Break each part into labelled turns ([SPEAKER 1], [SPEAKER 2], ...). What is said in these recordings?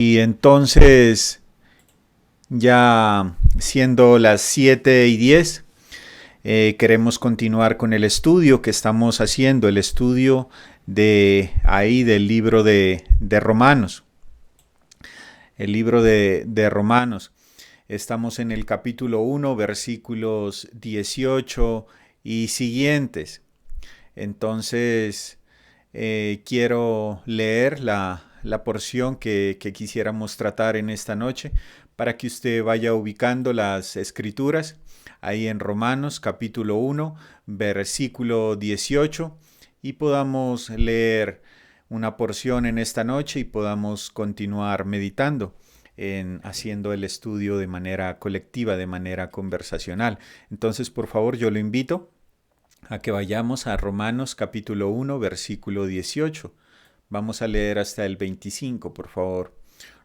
[SPEAKER 1] Y entonces, ya siendo las 7:10, queremos continuar con el estudio que estamos haciendo, el estudio del libro de Romanos. El libro de Romanos. Estamos en el capítulo 1, versículos 18 y siguientes. Entonces, quiero leer la porción que quisiéramos tratar en esta noche para que usted vaya ubicando las escrituras ahí en Romanos capítulo 1, versículo 18 y podamos leer una porción en esta noche y podamos continuar meditando en haciendo el estudio de manera colectiva, de manera conversacional. Entonces, por favor, yo lo invito a que vayamos a Romanos capítulo 1, versículo 18. Vamos a leer hasta el 25, por favor.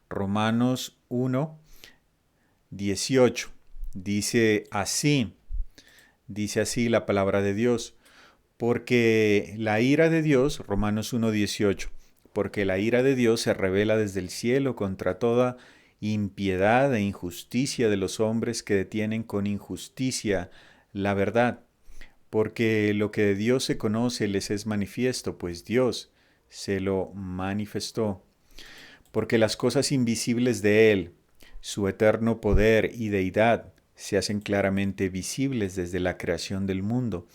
[SPEAKER 1] Romanos 1, 18. Dice así la palabra de Dios. Porque la ira de Dios, Romanos 1, 18, porque la ira de Dios se revela desde el cielo contra toda impiedad e injusticia de los hombres que detienen con injusticia la verdad. Porque lo que de Dios se conoce les es manifiesto, pues Dios se lo manifestó. Porque las cosas invisibles de Él, su eterno poder y deidad, se hacen claramente visibles desde la creación del mundo,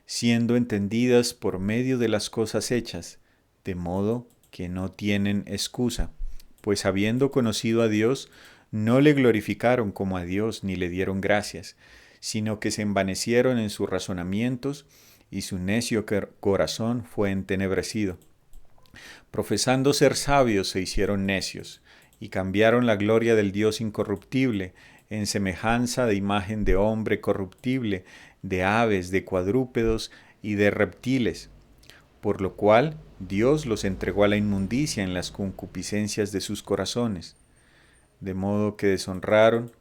[SPEAKER 1] siendo entendidas por medio de las cosas hechas, de modo que no tienen excusa. Pues habiendo conocido a Dios, no le glorificaron como a Dios ni le dieron gracias, sino que se envanecieron en sus razonamientos y su necio corazón fue entenebrecido. Profesando ser sabios se hicieron necios y cambiaron la gloria del Dios incorruptible en semejanza de imagen de hombre corruptible, de aves, de cuadrúpedos y de reptiles, por lo cual Dios los entregó a la inmundicia en las concupiscencias de sus corazones, de modo que deshonraron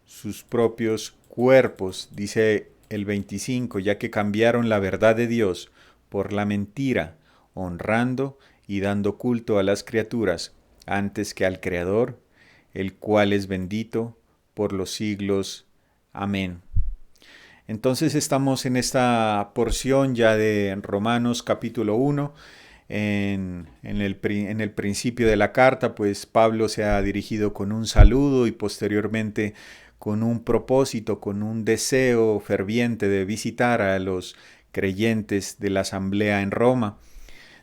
[SPEAKER 1] sus propios cuerpos, dice el 25, ya que cambiaron la verdad de Dios por la mentira, honrando y dando culto a las criaturas antes que al Creador, el cual es bendito por los siglos. Amén. Entonces estamos en esta porción ya de Romanos capítulo 1. En el principio de la carta, pues Pablo se ha dirigido con un saludo y posteriormente con un propósito, con un deseo ferviente de visitar a los creyentes de la asamblea en Roma.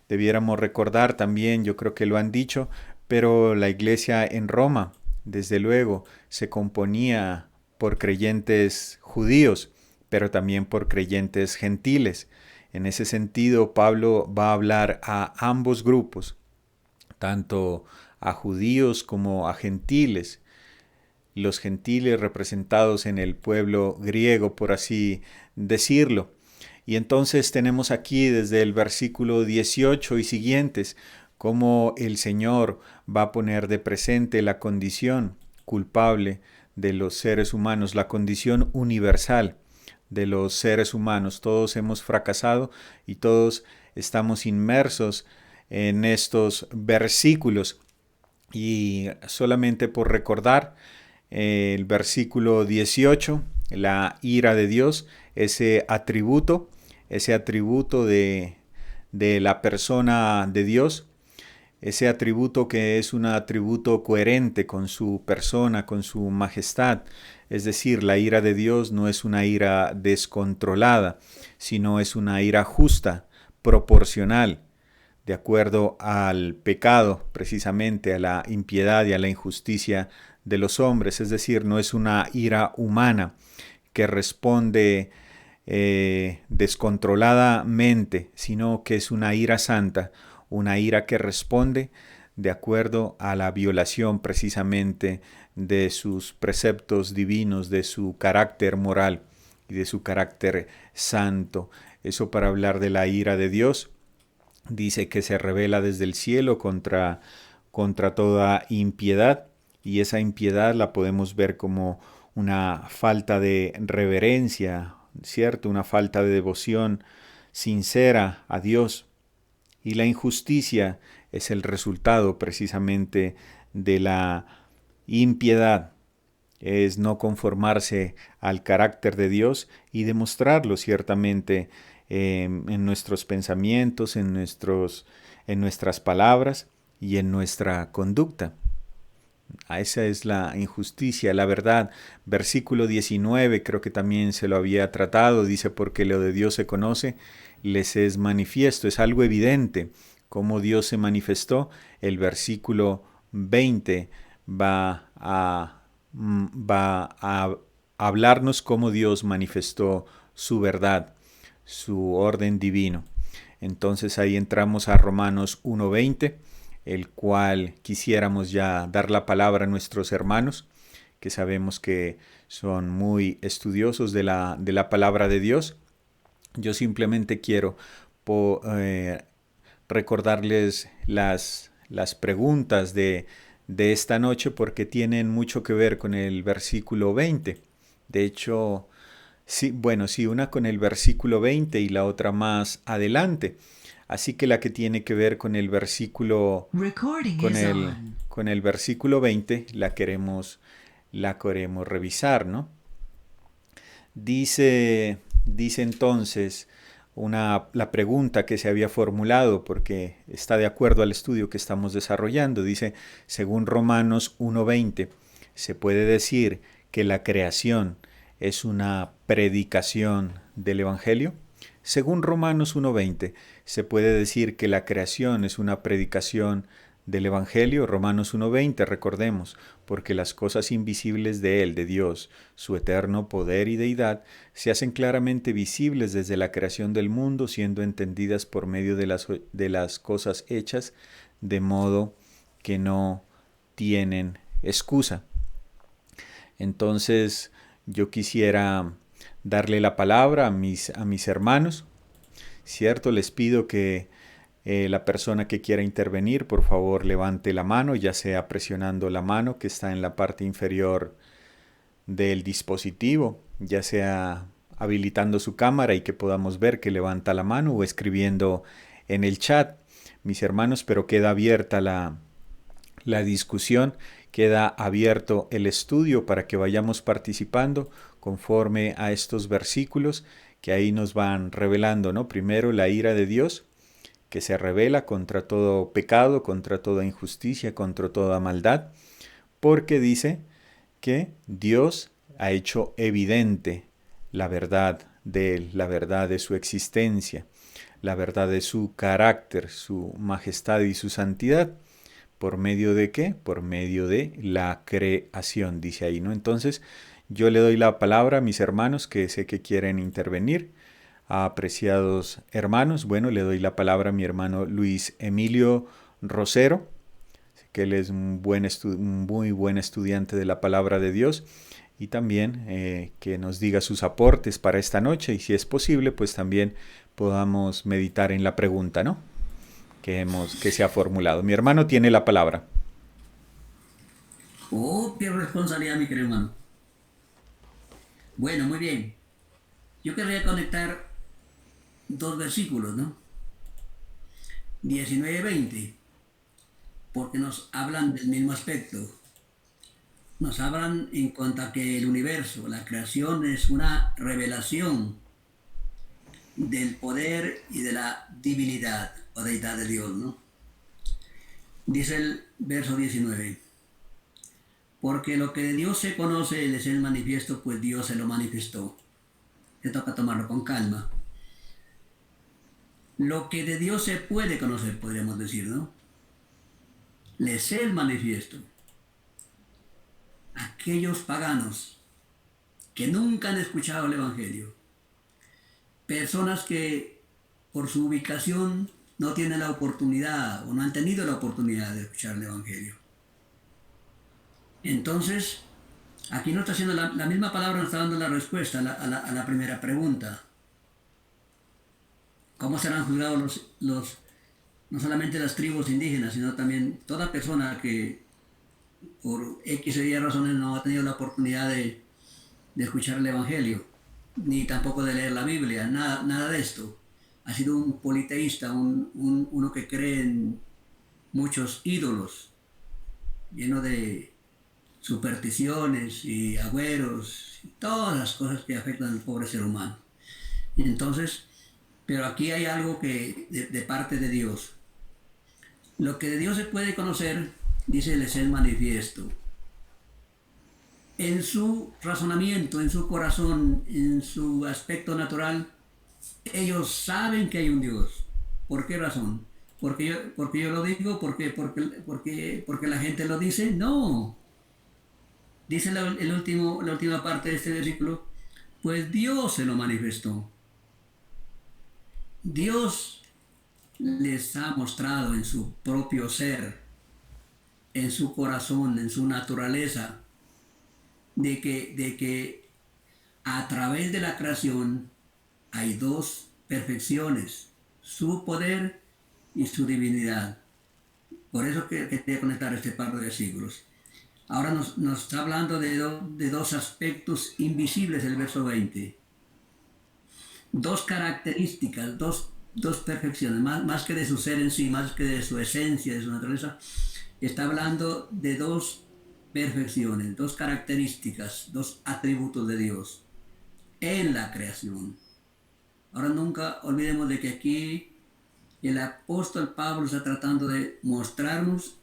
[SPEAKER 1] Debiéramos recordar también, yo creo que lo han dicho, pero la iglesia en Roma, desde luego, se componía por creyentes judíos, pero también por creyentes gentiles. En ese sentido, Pablo va a hablar a ambos grupos, tanto a judíos como a gentiles. Los gentiles representados en el pueblo griego, por así decirlo. Y entonces tenemos aquí desde el versículo 18 y siguientes cómo el Señor va a poner de presente la condición culpable de los seres humanos, la condición universal de los seres humanos. Todos hemos fracasado y todos estamos inmersos en estos versículos. Y solamente por recordar, el versículo 18, la ira de Dios, ese atributo de la persona de Dios, ese atributo que es un atributo coherente con su persona, con su majestad. Es decir, la ira de Dios no es una ira descontrolada, sino es una ira justa, proporcional, de acuerdo al pecado, precisamente a la impiedad y a la injusticia de los hombres. Es decir, no es una ira humana que responde descontroladamente, sino que es una ira santa, una ira que responde de acuerdo a la violación precisamente de sus preceptos divinos, de su carácter moral y de su carácter santo. Eso para hablar de la ira de Dios. Dice que se revela desde el cielo contra toda impiedad, y esa impiedad la podemos ver como una falta de reverencia, ¿cierto? Una falta de devoción sincera a Dios. Y la injusticia es el resultado precisamente de la impiedad. Es no conformarse al carácter de Dios y demostrarlo ciertamente en nuestros pensamientos, en nuestras palabras y en nuestra conducta. Esa es la injusticia, la verdad. Versículo 19, creo que también se lo había tratado, dice, porque lo de Dios se conoce, les es manifiesto, es algo evidente. Cómo Dios se manifestó, el versículo 20 va a hablarnos cómo Dios manifestó su verdad, su orden divino. Entonces ahí entramos a Romanos 1:20, el cual quisiéramos ya dar la palabra a nuestros hermanos, que sabemos que son muy estudiosos de la palabra de Dios. Yo simplemente quiero recordarles las preguntas de esta noche porque tienen mucho que ver con el versículo 20. De hecho, sí, bueno, sí, una con el versículo 20 y la otra más adelante. Así que la que tiene que ver con el versículo con el versículo 20 la queremos revisar, ¿no? Dice entonces la pregunta que se había formulado, porque está de acuerdo al estudio que estamos desarrollando. Dice, según Romanos 1:20, se puede decir que la creación es una predicación del Evangelio. Según Romanos 1:20, se puede decir que la creación es una predicación del Evangelio. Romanos 1:20, recordemos, porque las cosas invisibles de Él, de Dios, su eterno poder y deidad, se hacen claramente visibles desde la creación del mundo, siendo entendidas por medio de las cosas hechas, de modo que no tienen excusa. Entonces, yo quisiera darle la palabra a mis hermanos, ¿cierto? Les pido que la persona que quiera intervenir, por favor, levante la mano, ya sea presionando la mano que está en la parte inferior del dispositivo, ya sea habilitando su cámara y que podamos ver que levanta la mano o escribiendo en el chat, mis hermanos, pero queda abierta la discusión, queda abierto el estudio para que vayamos participando conforme a estos versículos que ahí nos van revelando, ¿no? Primero la ira de Dios, que se revela contra todo pecado, contra toda injusticia, contra toda maldad, porque dice que Dios ha hecho evidente la verdad de Él, la verdad de su existencia, la verdad de su carácter, su majestad y su santidad. ¿Por medio de qué? Por medio de la creación, dice ahí, ¿no? Entonces, yo le doy la palabra a mis hermanos que sé que quieren intervenir. Apreciados hermanos, bueno, le doy la palabra a mi hermano Luis Emilio Rosero, que él es un muy buen estudiante de la palabra de Dios, y también que nos diga sus aportes para esta noche y si es posible, pues también podamos meditar en la pregunta, ¿no? Que se ha formulado. Mi hermano tiene la palabra.
[SPEAKER 2] Oh, qué responsabilidad, mi querido hermano. Bueno, muy bien. Yo querría conectar dos versículos, ¿no? 19 y 20, porque nos hablan del mismo aspecto. Nos hablan en cuanto a que el universo, la creación, es una revelación del poder y de la divinidad o deidad de Dios, ¿no? Dice el verso 19, porque lo que de Dios se conoce les es manifiesto, pues Dios se lo manifestó. Te toca tomarlo con calma. Lo que de Dios se puede conocer, podríamos decir, ¿no? Les es manifiesto. Aquellos paganos que nunca han escuchado el Evangelio, personas que por su ubicación no tienen la oportunidad o no han tenido la oportunidad de escuchar el Evangelio. Entonces, aquí no está haciendo la misma palabra, nos está dando la respuesta a la primera pregunta. ¿Cómo serán juzgados no solamente las tribus indígenas, sino también toda persona que por X o Y razones no ha tenido la oportunidad de escuchar el Evangelio, ni tampoco de leer la Biblia, nada de esto? Ha sido un politeísta, uno que cree en muchos ídolos, lleno de supersticiones y agüeros, y todas las cosas que afectan al pobre ser humano. Y entonces, pero aquí hay algo que de parte de Dios. Lo que de Dios se puede conocer, dice, les es manifiesto. En su razonamiento, en su corazón, en su aspecto natural, ellos saben que hay un Dios. ¿Por qué razón? Porque yo lo digo, porque la gente lo dice. No. Dice la última parte de este versículo, pues Dios se lo manifestó. Dios les ha mostrado en su propio ser, en su corazón, en su naturaleza, de que a través de la creación hay dos perfecciones, su poder y su divinidad. Por eso que quería conectar este par de versículos. Ahora nos está hablando de dos aspectos invisibles del verso 20. Dos características, dos perfecciones, más que de su ser en sí, más que de su esencia, de su naturaleza. Está hablando de dos perfecciones, dos características, dos atributos de Dios en la creación. Ahora nunca olvidemos de que aquí el apóstol Pablo está tratando de mostrarnos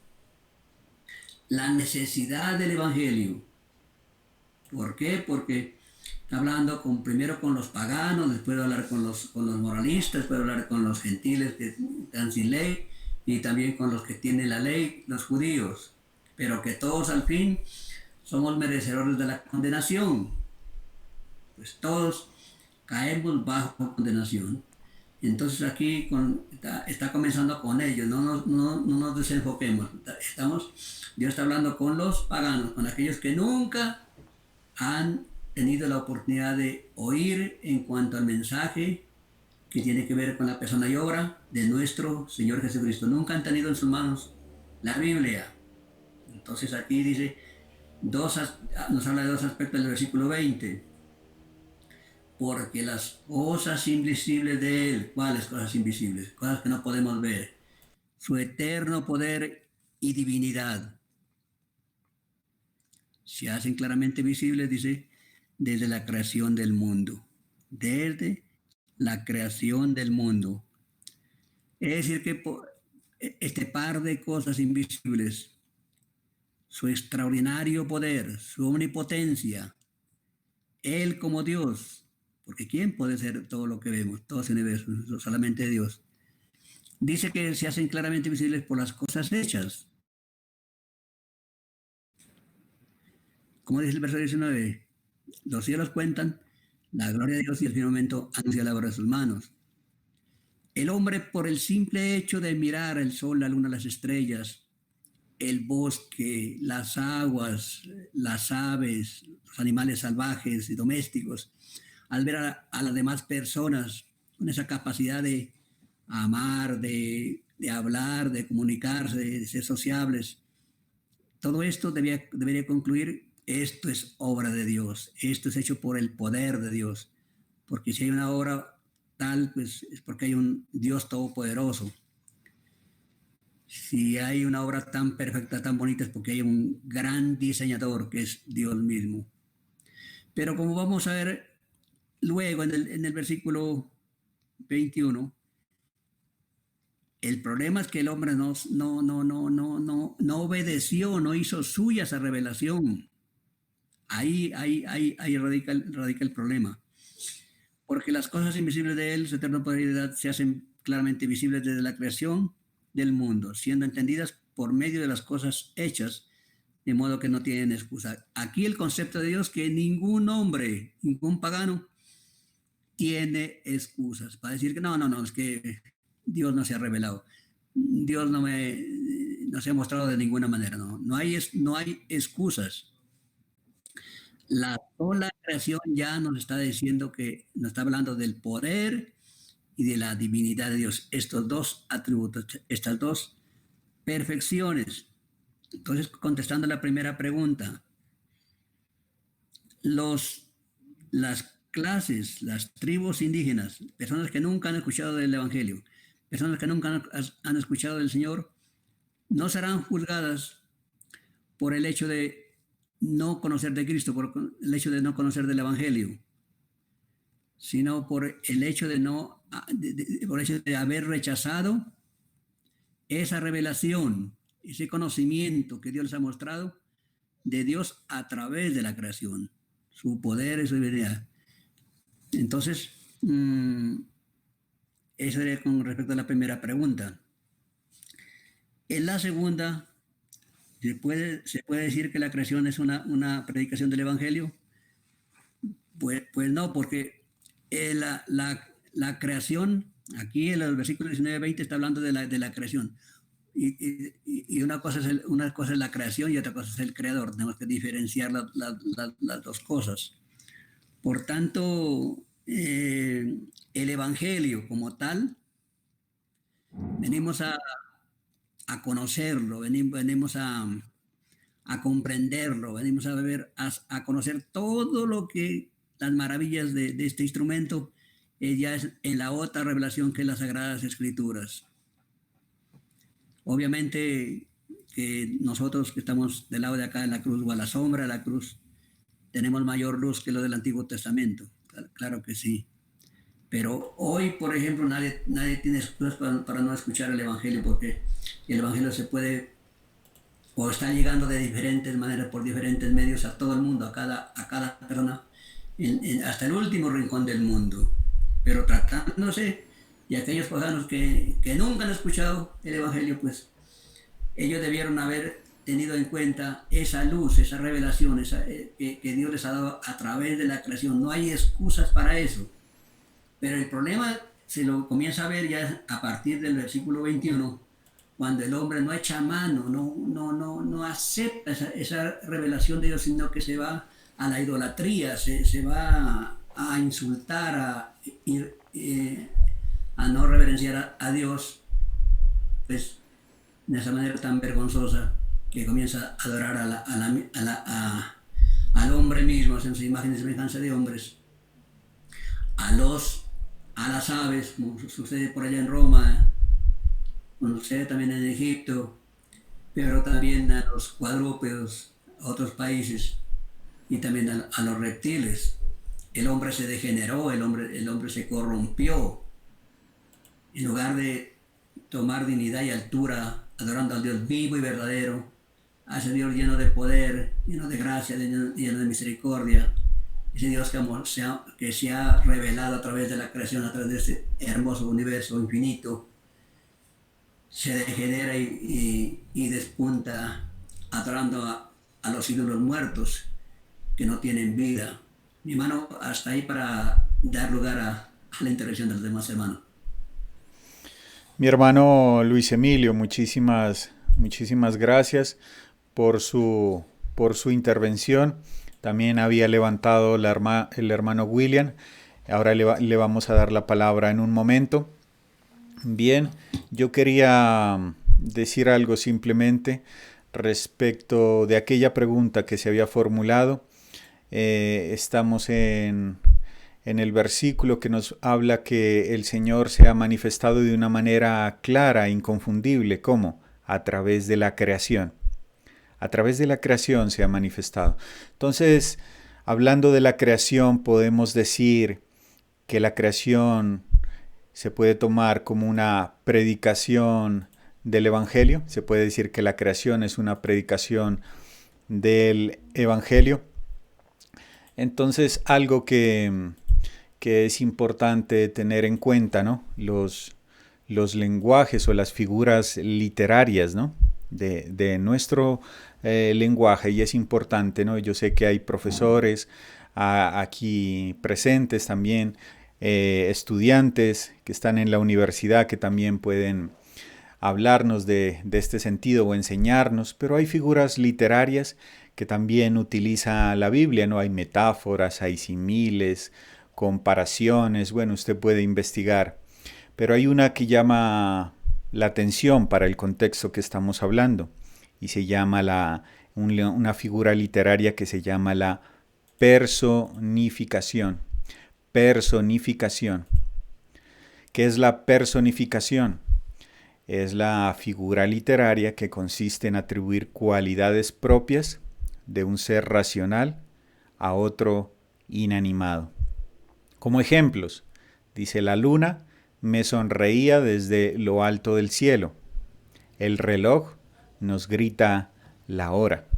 [SPEAKER 2] la necesidad del Evangelio. ¿Por qué? Porque está hablando primero con los paganos, después de hablar con los moralistas, después de hablar con los gentiles que están sin ley y también con los que tienen la ley, los judíos. Pero que todos al fin somos merecedores de la condenación. Pues todos caemos bajo condenación. Entonces aquí está comenzando con ellos, no nos desenfoquemos. Dios está hablando con los paganos, con aquellos que nunca han tenido la oportunidad de oír en cuanto al mensaje que tiene que ver con la persona y obra de nuestro Señor Jesucristo. Nunca han tenido en sus manos la Biblia. Entonces aquí dice, nos habla de dos aspectos del versículo 20. Porque las cosas invisibles de Él, ¿cuáles cosas invisibles? Cosas que no podemos ver. Su eterno poder y divinidad se hacen claramente visibles, dice, desde la creación del mundo. Desde la creación del mundo. Es decir, que este par de cosas invisibles, su extraordinario poder, su omnipotencia, Él como Dios, porque ¿quién puede ser todo lo que vemos, todo ese universo? Solamente Dios. Dice que se hacen claramente visibles por las cosas hechas. Como dice el verso 19, los cielos cuentan la gloria de Dios y el firmamento anuncia la obra de sus manos. El hombre, por el simple hecho de mirar el sol, la luna, las estrellas, el bosque, las aguas, las aves, los animales salvajes y domésticos, al ver a las demás personas con esa capacidad de amar, de hablar, de comunicarse, de ser sociables, todo esto debería concluir, esto es obra de Dios, esto es hecho por el poder de Dios, porque si hay una obra tal, pues es porque hay un Dios todopoderoso. Si hay una obra tan perfecta, tan bonita, es porque hay un gran diseñador que es Dios mismo. Pero como vamos a ver luego en el versículo 21, el problema es que el hombre no obedeció, no hizo suya esa revelación. Ahí radica el problema. Porque las cosas invisibles de Él, su eterna poder y deidad, se hacen claramente visibles desde la creación del mundo, siendo entendidas por medio de las cosas hechas, de modo que no tienen excusa. Aquí el concepto de Dios, que ningún hombre, ningún pagano, tiene excusas para decir que no, es que Dios no se ha revelado. Dios no se ha mostrado de ninguna manera, no hay excusas. La sola creación ya nos está diciendo que nos está hablando del poder y de la divinidad de Dios. Estos dos atributos, estas dos perfecciones. Entonces, contestando la primera pregunta, las clases, las tribus indígenas, personas que nunca han escuchado del Evangelio, personas que nunca han escuchado del Señor, no serán juzgadas por el hecho de no conocer de Cristo, por el hecho de no conocer del Evangelio, sino por el hecho de no, por el hecho de haber rechazado esa revelación, ese conocimiento que Dios les ha mostrado de Dios a través de la creación, su poder y su divinidad. Entonces, eso sería con respecto a la primera pregunta. En la segunda, ¿se puede decir que la creación es una predicación del Evangelio? Pues no, porque la creación, aquí en los versículos 19 y 20 está hablando de la creación. Y una cosa es la creación y otra cosa es el creador. Tenemos que diferenciar las dos cosas. Por tanto, el Evangelio como tal, venimos a conocerlo, venimos a comprenderlo, venimos a ver, a conocer todo lo que las maravillas de este instrumento ya es en la otra revelación que es las Sagradas Escrituras. Obviamente que nosotros que estamos del lado de acá de la cruz o a la sombra de la cruz, tenemos mayor luz que lo del Antiguo Testamento, claro que sí. Pero hoy, por ejemplo, nadie tiene excusas para no escuchar el Evangelio, porque el Evangelio se puede o está llegando de diferentes maneras, por diferentes medios a todo el mundo, a cada persona, hasta el último rincón del mundo. Pero tratándose de aquellos paganos que nunca han escuchado el Evangelio, pues ellos debieron haber tenido en cuenta esa luz, esa revelación que Dios les ha dado a través de la creación. No hay excusas para eso. Pero el problema se lo comienza a ver ya a partir del versículo 21, cuando el hombre no echa mano, no acepta esa revelación de Dios, sino que se va a la idolatría, se va a insultar, a no reverenciar a Dios, pues de esa manera tan vergonzosa que comienza a adorar al hombre mismo, en su imagen y semejanza de hombres, a las aves, como sucede por allá en Roma, como sucede también en Egipto, pero también a los cuadrúpedos, a otros países, y también a los reptiles. El hombre se degeneró, el hombre se corrompió. En lugar de tomar dignidad y altura, adorando al Dios vivo y verdadero, a ese Dios lleno de poder, lleno de gracia, lleno de misericordia, ese Dios que se ha revelado a través de la creación, a través de este hermoso universo infinito, se degenera y despunta adorando a los ídolos muertos que no tienen vida. Mi hermano, hasta ahí para dar lugar a la intervención de los demás hermanos.
[SPEAKER 1] Mi hermano Luis Emilio, muchísimas gracias por su intervención. También había levantado el hermano William. Ahora le vamos a dar la palabra en un momento. Bien, yo quería decir algo simplemente respecto de aquella pregunta que se había formulado. Estamos en el versículo que nos habla que el Señor se ha manifestado de una manera clara e inconfundible. ¿Cómo? A través de la creación. A través de la creación se ha manifestado. Entonces, hablando de la creación, podemos decir que la creación se puede tomar como una predicación del Evangelio. Se puede decir que la creación es una predicación del Evangelio. Entonces, algo que es importante tener en cuenta, ¿no? Los lenguajes o las figuras literarias, ¿no? de nuestro lenguaje, y es importante, ¿no? Yo sé que hay profesores aquí presentes también, estudiantes que están en la universidad que también pueden hablarnos de este sentido o enseñarnos, pero hay figuras literarias que también utiliza la Biblia, ¿no? Hay metáforas, hay símiles, comparaciones, bueno, usted puede investigar, pero hay una que llama la atención para el contexto que estamos hablando, y se llama una figura literaria que se llama la personificación. Personificación. ¿Qué es la personificación? es la figura literaria que consiste en atribuir cualidades propias de un ser racional a otro inanimado. Como ejemplos, dice: la luna me sonreía desde lo alto del cielo. El reloj nos grita la hora,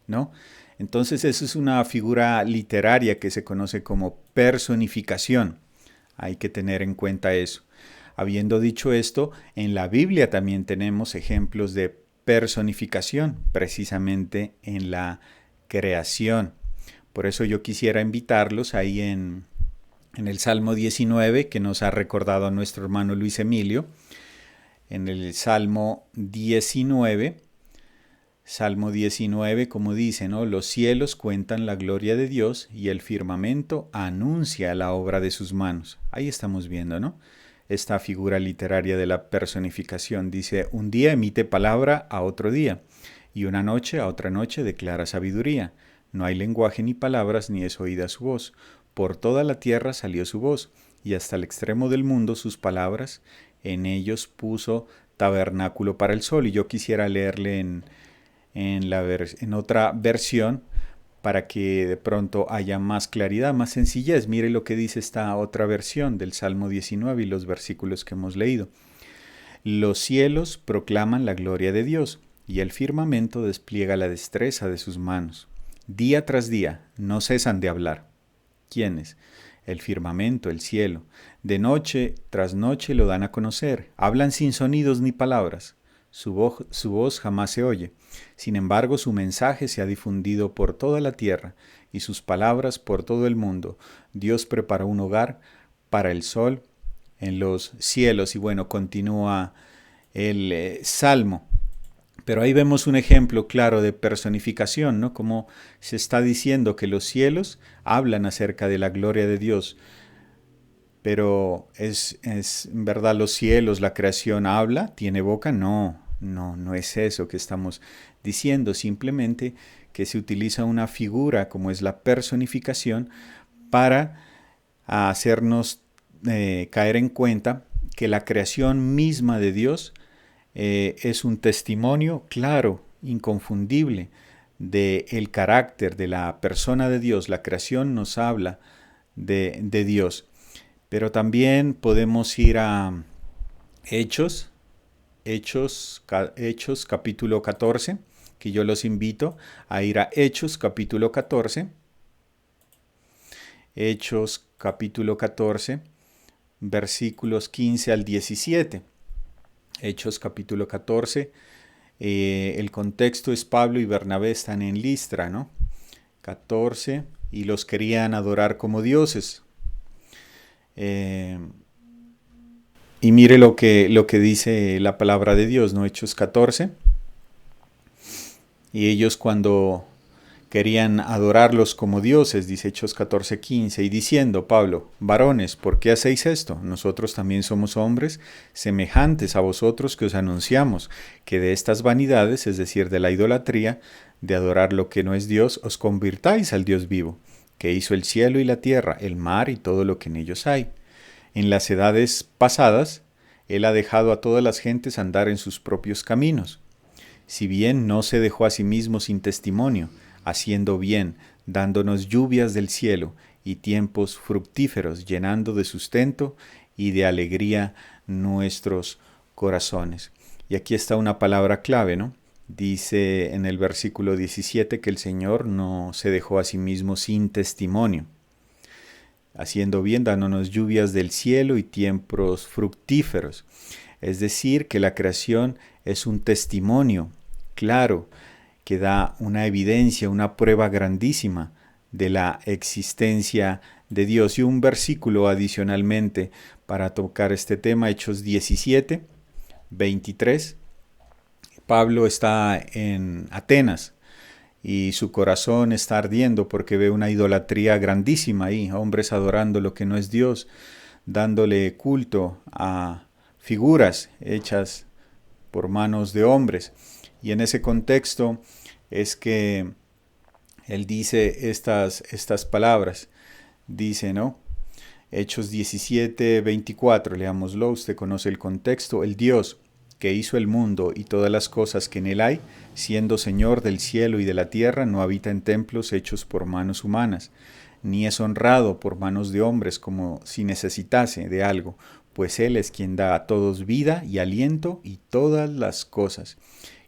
[SPEAKER 1] ¿no? Entonces, eso es una figura literaria que se conoce como personificación. Hay que tener en cuenta eso. Habiendo dicho esto, en la Biblia también tenemos ejemplos de personificación, precisamente en la creación. Por eso yo quisiera invitarlos ahí en el Salmo 19, que nos ha recordado a nuestro hermano Luis Emilio. En el Salmo 19, como dice, ¿no? Los cielos cuentan la gloria de Dios y el firmamento anuncia la obra de sus manos. Ahí estamos viendo, ¿no? Esta figura literaria de la personificación. Dice: un día emite palabra a otro día, y una noche a otra noche declara sabiduría. No hay lenguaje ni palabras, ni es oída su voz. Por toda la tierra salió su voz, y hasta el extremo del mundo sus palabras. En ellos puso tabernáculo para el sol. Y yo quisiera leerle en otra versión para que de pronto haya más claridad, más sencillez. Mire lo que dice esta otra versión del Salmo 19 y los versículos que hemos leído. Los cielos proclaman la gloria de Dios, y el firmamento despliega la destreza de sus manos. Día tras día no cesan de hablar. ¿Quiénes? El firmamento, el cielo. De noche tras noche lo dan a conocer. Hablan sin sonidos ni palabras. Su voz jamás se oye. Sin embargo, su mensaje se ha difundido por toda la tierra y sus palabras por todo el mundo. Dios preparó un hogar para el sol en los cielos. Y bueno, continúa el Salmo. Pero ahí vemos un ejemplo claro de personificación, ¿no? Como se está diciendo que los cielos hablan acerca de la gloria de Dios. Pero ¿es en verdad los cielos, la creación habla, tiene boca? No es eso que estamos diciendo. Simplemente que se utiliza una figura como es la personificación para hacernos caer en cuenta que la creación misma de Dios es un testimonio claro, inconfundible, del carácter de la persona de Dios. La creación nos habla de Dios. Pero también podemos ir a Hechos capítulo 14, que yo los invito a ir a Hechos capítulo 14. Hechos capítulo 14, versículos 15 al 17. Hechos capítulo 14, el contexto es Pablo y Bernabé están en Listra, ¿no? 14, y los querían adorar como dioses. Y mire lo que dice la palabra de Dios, ¿no? Hechos 14. Y ellos cuando querían adorarlos como dioses, dice Hechos 14:15, y diciendo, Pablo: varones, ¿por qué hacéis esto? Nosotros también somos hombres semejantes a vosotros que os anunciamos, que de estas vanidades, es decir, de la idolatría, de adorar lo que no es Dios, os convirtáis al Dios vivo, que hizo el cielo y la tierra, el mar y todo lo que en ellos hay. En las edades pasadas, Él ha dejado a todas las gentes andar en sus propios caminos. Si bien no se dejó a sí mismo sin testimonio, haciendo bien, dándonos lluvias del cielo y tiempos fructíferos, llenando de sustento y de alegría nuestros corazones. Y aquí está una palabra clave, ¿no? Dice en el versículo 17 que el Señor no se dejó a sí mismo sin testimonio. Haciendo bien, dándonos lluvias del cielo y tiempos fructíferos. Es decir, que la creación es un testimonio claro que da una evidencia, una prueba grandísima de la existencia de Dios. Y un versículo adicionalmente para tocar este tema, Hechos 17, 23. Pablo está en Atenas y su corazón está ardiendo porque ve una idolatría grandísima ahí, hombres adorando lo que no es Dios, dándole culto a figuras hechas por manos de hombres. Y en ese contexto es que él dice estas palabras. Dice, ¿no? Hechos 17, 24, leámoslo, usted conoce el contexto. El Dios que hizo el mundo y todas las cosas que en él hay, siendo Señor del cielo y de la tierra, no habita en templos hechos por manos humanas, ni es honrado por manos de hombres como si necesitase de algo, pues Él es quien da a todos vida y aliento y todas las cosas,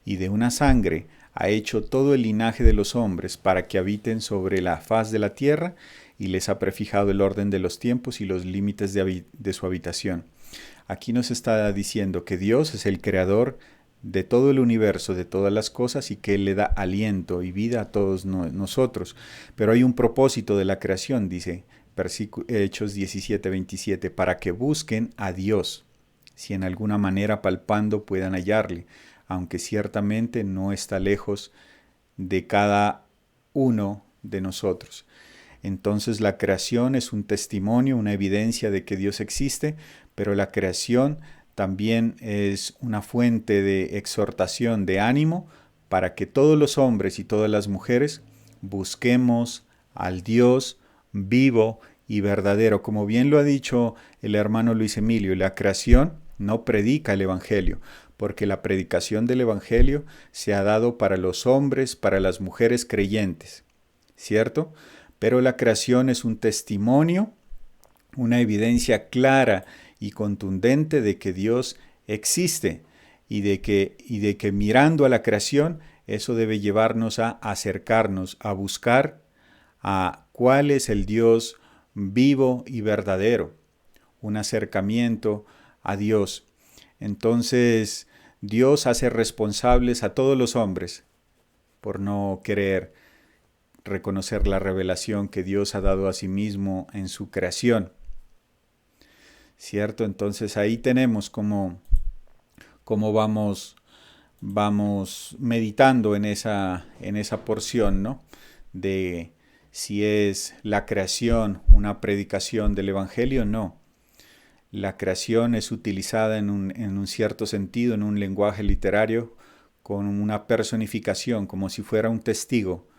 [SPEAKER 1] y de una sangre ha hecho todo el linaje de los hombres para que habiten sobre la faz de la tierra, y les ha prefijado el orden de los tiempos y los límites de su habitación. Aquí nos está diciendo que Dios es el creador de todo el universo, de todas las cosas, y que Él le da aliento y vida a todos nosotros. Pero hay un propósito de la creación, dice Hechos 17:27, para que busquen a Dios, si en alguna manera palpando puedan hallarle, aunque ciertamente no está lejos de cada uno de nosotros. Entonces la creación es un testimonio, una evidencia de que Dios existe, pero la creación también es una fuente de exhortación, de ánimo, para que todos los hombres y todas las mujeres busquemos al Dios vivo y verdadero. Como bien lo ha dicho el hermano Luis Emilio, la creación no predica el Evangelio, porque la predicación del Evangelio se ha dado para los hombres, para las mujeres creyentes, ¿cierto? Pero la creación es un testimonio, una evidencia clara y contundente de que Dios existe y de que mirando a la creación, eso debe llevarnos a acercarnos, a buscar a cuál es el Dios vivo y verdadero, un acercamiento a Dios. Entonces, Dios hace responsables a todos los hombres por no querer reconocer la revelación que Dios ha dado a sí mismo en su creación. ¿Cierto? Entonces ahí tenemos cómo vamos meditando en esa porción, ¿no? De si es la creación una predicación del Evangelio, no. La creación es utilizada en un cierto sentido, en un lenguaje literario, con una personificación, como si fuera un testigo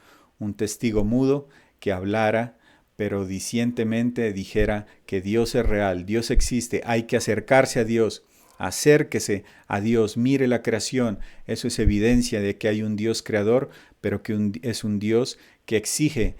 [SPEAKER 1] mudo que hablara, pero dicientemente dijera que Dios es real, Dios existe, hay que acercarse a Dios, acérquese a Dios, mire la creación. Eso es evidencia de que hay un Dios creador, pero que es un Dios que exige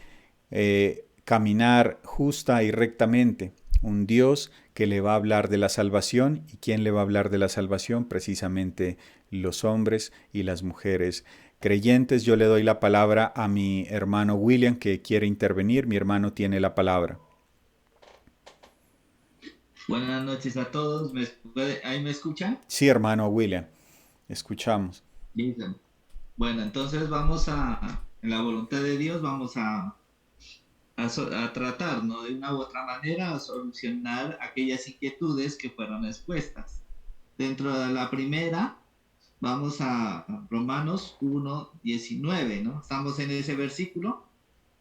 [SPEAKER 1] caminar justa y rectamente. Un Dios que le va a hablar de la salvación. ¿Y quién le va a hablar de la salvación? Precisamente los hombres y las mujeres creyentes. Yo le doy la palabra a mi hermano William, que quiere intervenir. Mi hermano tiene la palabra.
[SPEAKER 3] Buenas noches a todos. ¿Ahí me escuchan?
[SPEAKER 1] Sí, hermano William, escuchamos.
[SPEAKER 3] Listo. Bueno, entonces en la voluntad de Dios, vamos a tratar, ¿no? De una u otra manera, a solucionar aquellas inquietudes que fueron expuestas. Dentro de la primera, vamos a Romanos 1:19, ¿no? ¿Estamos en ese versículo?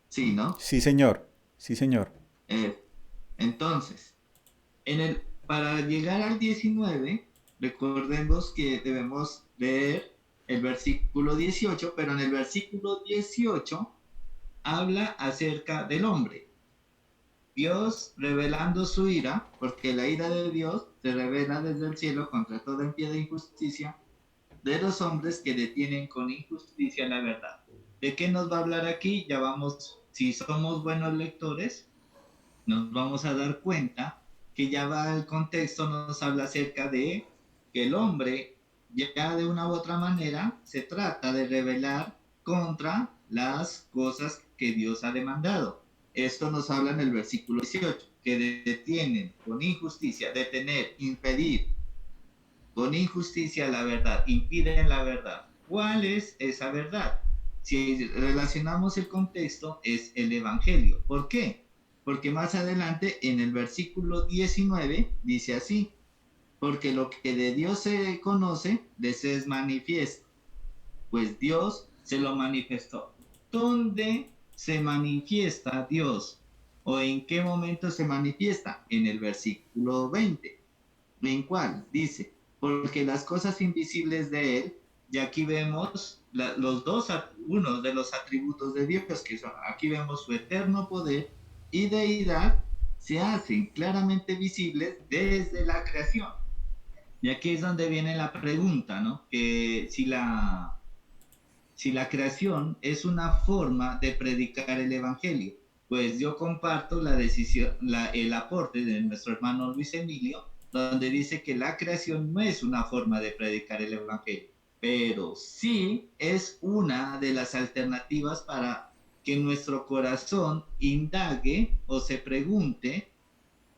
[SPEAKER 3] Sí, ¿no?
[SPEAKER 1] Sí, señor. Sí, señor.
[SPEAKER 3] Entonces, para llegar al 19, recordemos que debemos leer el versículo 18, pero en el versículo 18 habla acerca del hombre. Dios revelando su ira, porque la ira de Dios se revela desde el cielo contra toda impiedad e injusticia de los hombres que detienen con injusticia la verdad. ¿De qué nos va a hablar aquí? Ya vamos, si somos buenos lectores, nos vamos a dar cuenta que ya va el contexto, nos habla acerca de que el hombre, ya de una u otra manera, se trata de rebelar contra las cosas que Dios ha demandado. Esto nos habla en el versículo 18, que detienen con injusticia, detener, impedir con injusticia la verdad, impiden la verdad. ¿Cuál es esa verdad? Si relacionamos el contexto, es el Evangelio. ¿Por qué? Porque más adelante en el versículo 19 dice así: porque lo que de Dios se conoce, les es manifiesto, pues Dios se lo manifestó. ¿Dónde se manifiesta Dios? ¿O en qué momento se manifiesta? En el versículo 20. ¿En cuál? Dice: porque las cosas invisibles de Él, y aquí vemos uno de los atributos de Dios, que son, aquí vemos su eterno poder y deidad, se hacen claramente visibles desde la creación. Y aquí es donde viene la pregunta, ¿no? Que si la creación es una forma de predicar el Evangelio. Pues yo comparto la decisión, el aporte de nuestro hermano Luis Emilio, donde dice que la creación no es una forma de predicar el Evangelio, pero sí es una de las alternativas para que nuestro corazón indague o se pregunte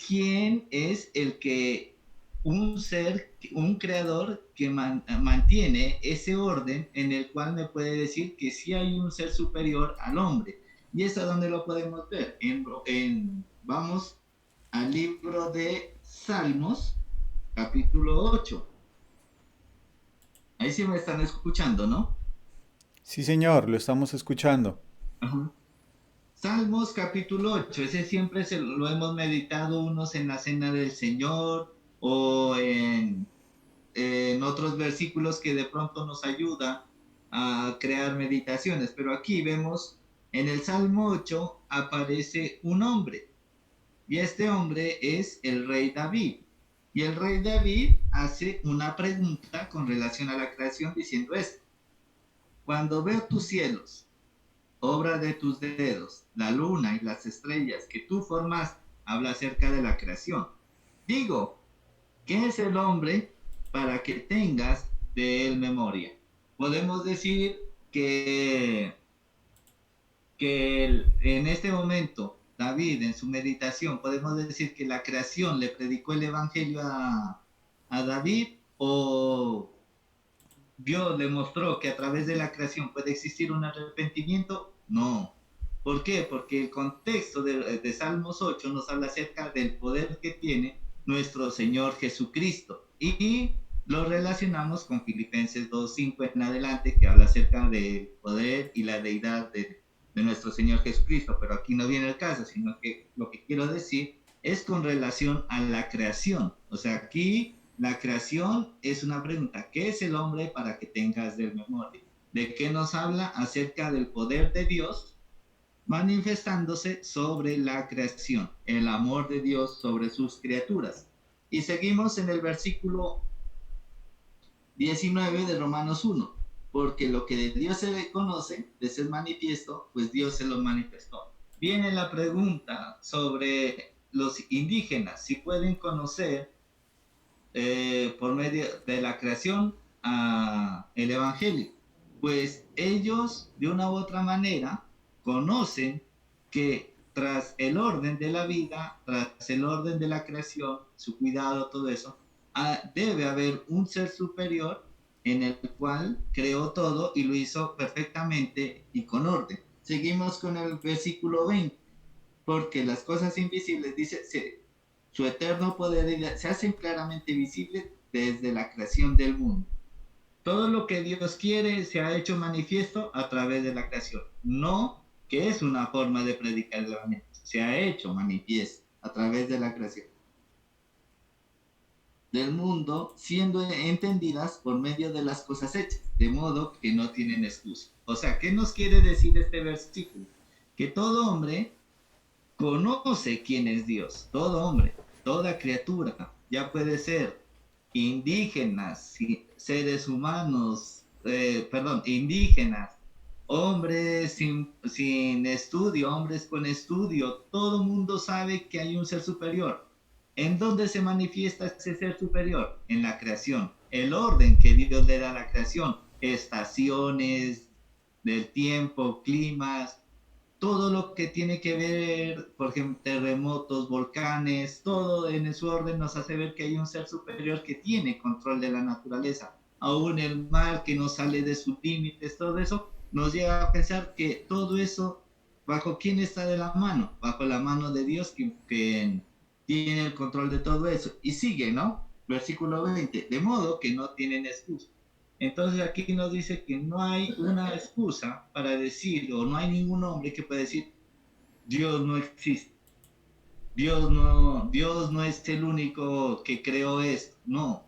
[SPEAKER 3] quién es el que un ser, un creador que mantiene ese orden en el cual me puede decir que sí hay un ser superior al hombre. Y es a donde lo podemos ver. Vamos al libro de Salmos, capítulo 8. Ahí sí me están escuchando, ¿no?
[SPEAKER 1] Sí, señor, lo estamos escuchando.
[SPEAKER 3] Ajá. Salmos capítulo 8, ese siempre lo hemos meditado unos en la cena del Señor o en otros versículos que de pronto nos ayuda a crear meditaciones. Pero aquí vemos en el Salmo 8 aparece un hombre y este hombre es el rey David. Y el rey David hace una pregunta con relación a la creación diciendo esto: cuando veo tus cielos, obra de tus dedos, la luna y las estrellas que tú formas, habla acerca de la creación. Digo, ¿qué es el hombre para que tengas de él memoria? Podemos decir que en este momento, David, en su meditación, podemos decir que la creación le predicó el evangelio a David, o Dios le mostró que a través de la creación puede existir un arrepentimiento. No. ¿Por qué? Porque el contexto de Salmos 8 nos habla acerca del poder que tiene nuestro Señor Jesucristo. Y lo relacionamos con Filipenses 2:5 en adelante, que habla acerca del poder y la deidad de nuestro Señor Jesucristo. Pero aquí no viene el caso, sino que lo que quiero decir es con relación a la creación. O sea, aquí la creación es una pregunta: ¿qué es el hombre para que tengas de memoria? ¿De qué nos habla? Acerca del poder de Dios manifestándose sobre la creación, el amor de Dios sobre sus criaturas. Y seguimos en el versículo 19 de Romanos 1. Porque lo que de Dios se le conoce, de ser manifiesto, pues Dios se lo manifestó. Viene la pregunta sobre los indígenas, si pueden conocer por medio de la creación el Evangelio. Pues ellos, de una u otra manera, conocen que tras el orden de la vida, tras el orden de la creación, su cuidado, todo eso, debe haber un ser superior en el cual creó todo y lo hizo perfectamente y con orden. Seguimos con el versículo 20. Porque las cosas invisibles, dice, su eterno poder se hacen claramente visibles desde la creación del mundo. Todo lo que Dios quiere se ha hecho manifiesto a través de la creación. No que es una forma de predicar el evangelio, se ha hecho manifiesto a través de la creación del mundo, siendo entendidas por medio de las cosas hechas, de modo que no tienen excusa. O sea, ¿qué nos quiere decir este versículo? Que todo hombre conoce quién es Dios. Todo hombre, toda criatura, ya puede ser indígenas, seres humanos, indígenas, hombres sin estudio, hombres con estudio, todo mundo sabe que hay un ser superior. ¿En dónde se manifiesta ese ser superior? En la creación. El orden que Dios le da a la creación, estaciones del tiempo, climas, todo lo que tiene que ver, por ejemplo, terremotos, volcanes, todo en su orden nos hace ver que hay un ser superior que tiene control de la naturaleza. Aún el mar que no sale de sus límites, todo eso nos lleva a pensar que todo eso, ¿bajo quién está de la mano? Bajo la mano de Dios que tiene el control de todo eso. Y sigue, ¿no? Versículo 20, de modo que no tienen excusa. Entonces aquí nos dice que no hay una excusa para decir, o no hay ningún hombre que pueda decir, Dios no existe, Dios no es el único que creó esto, no.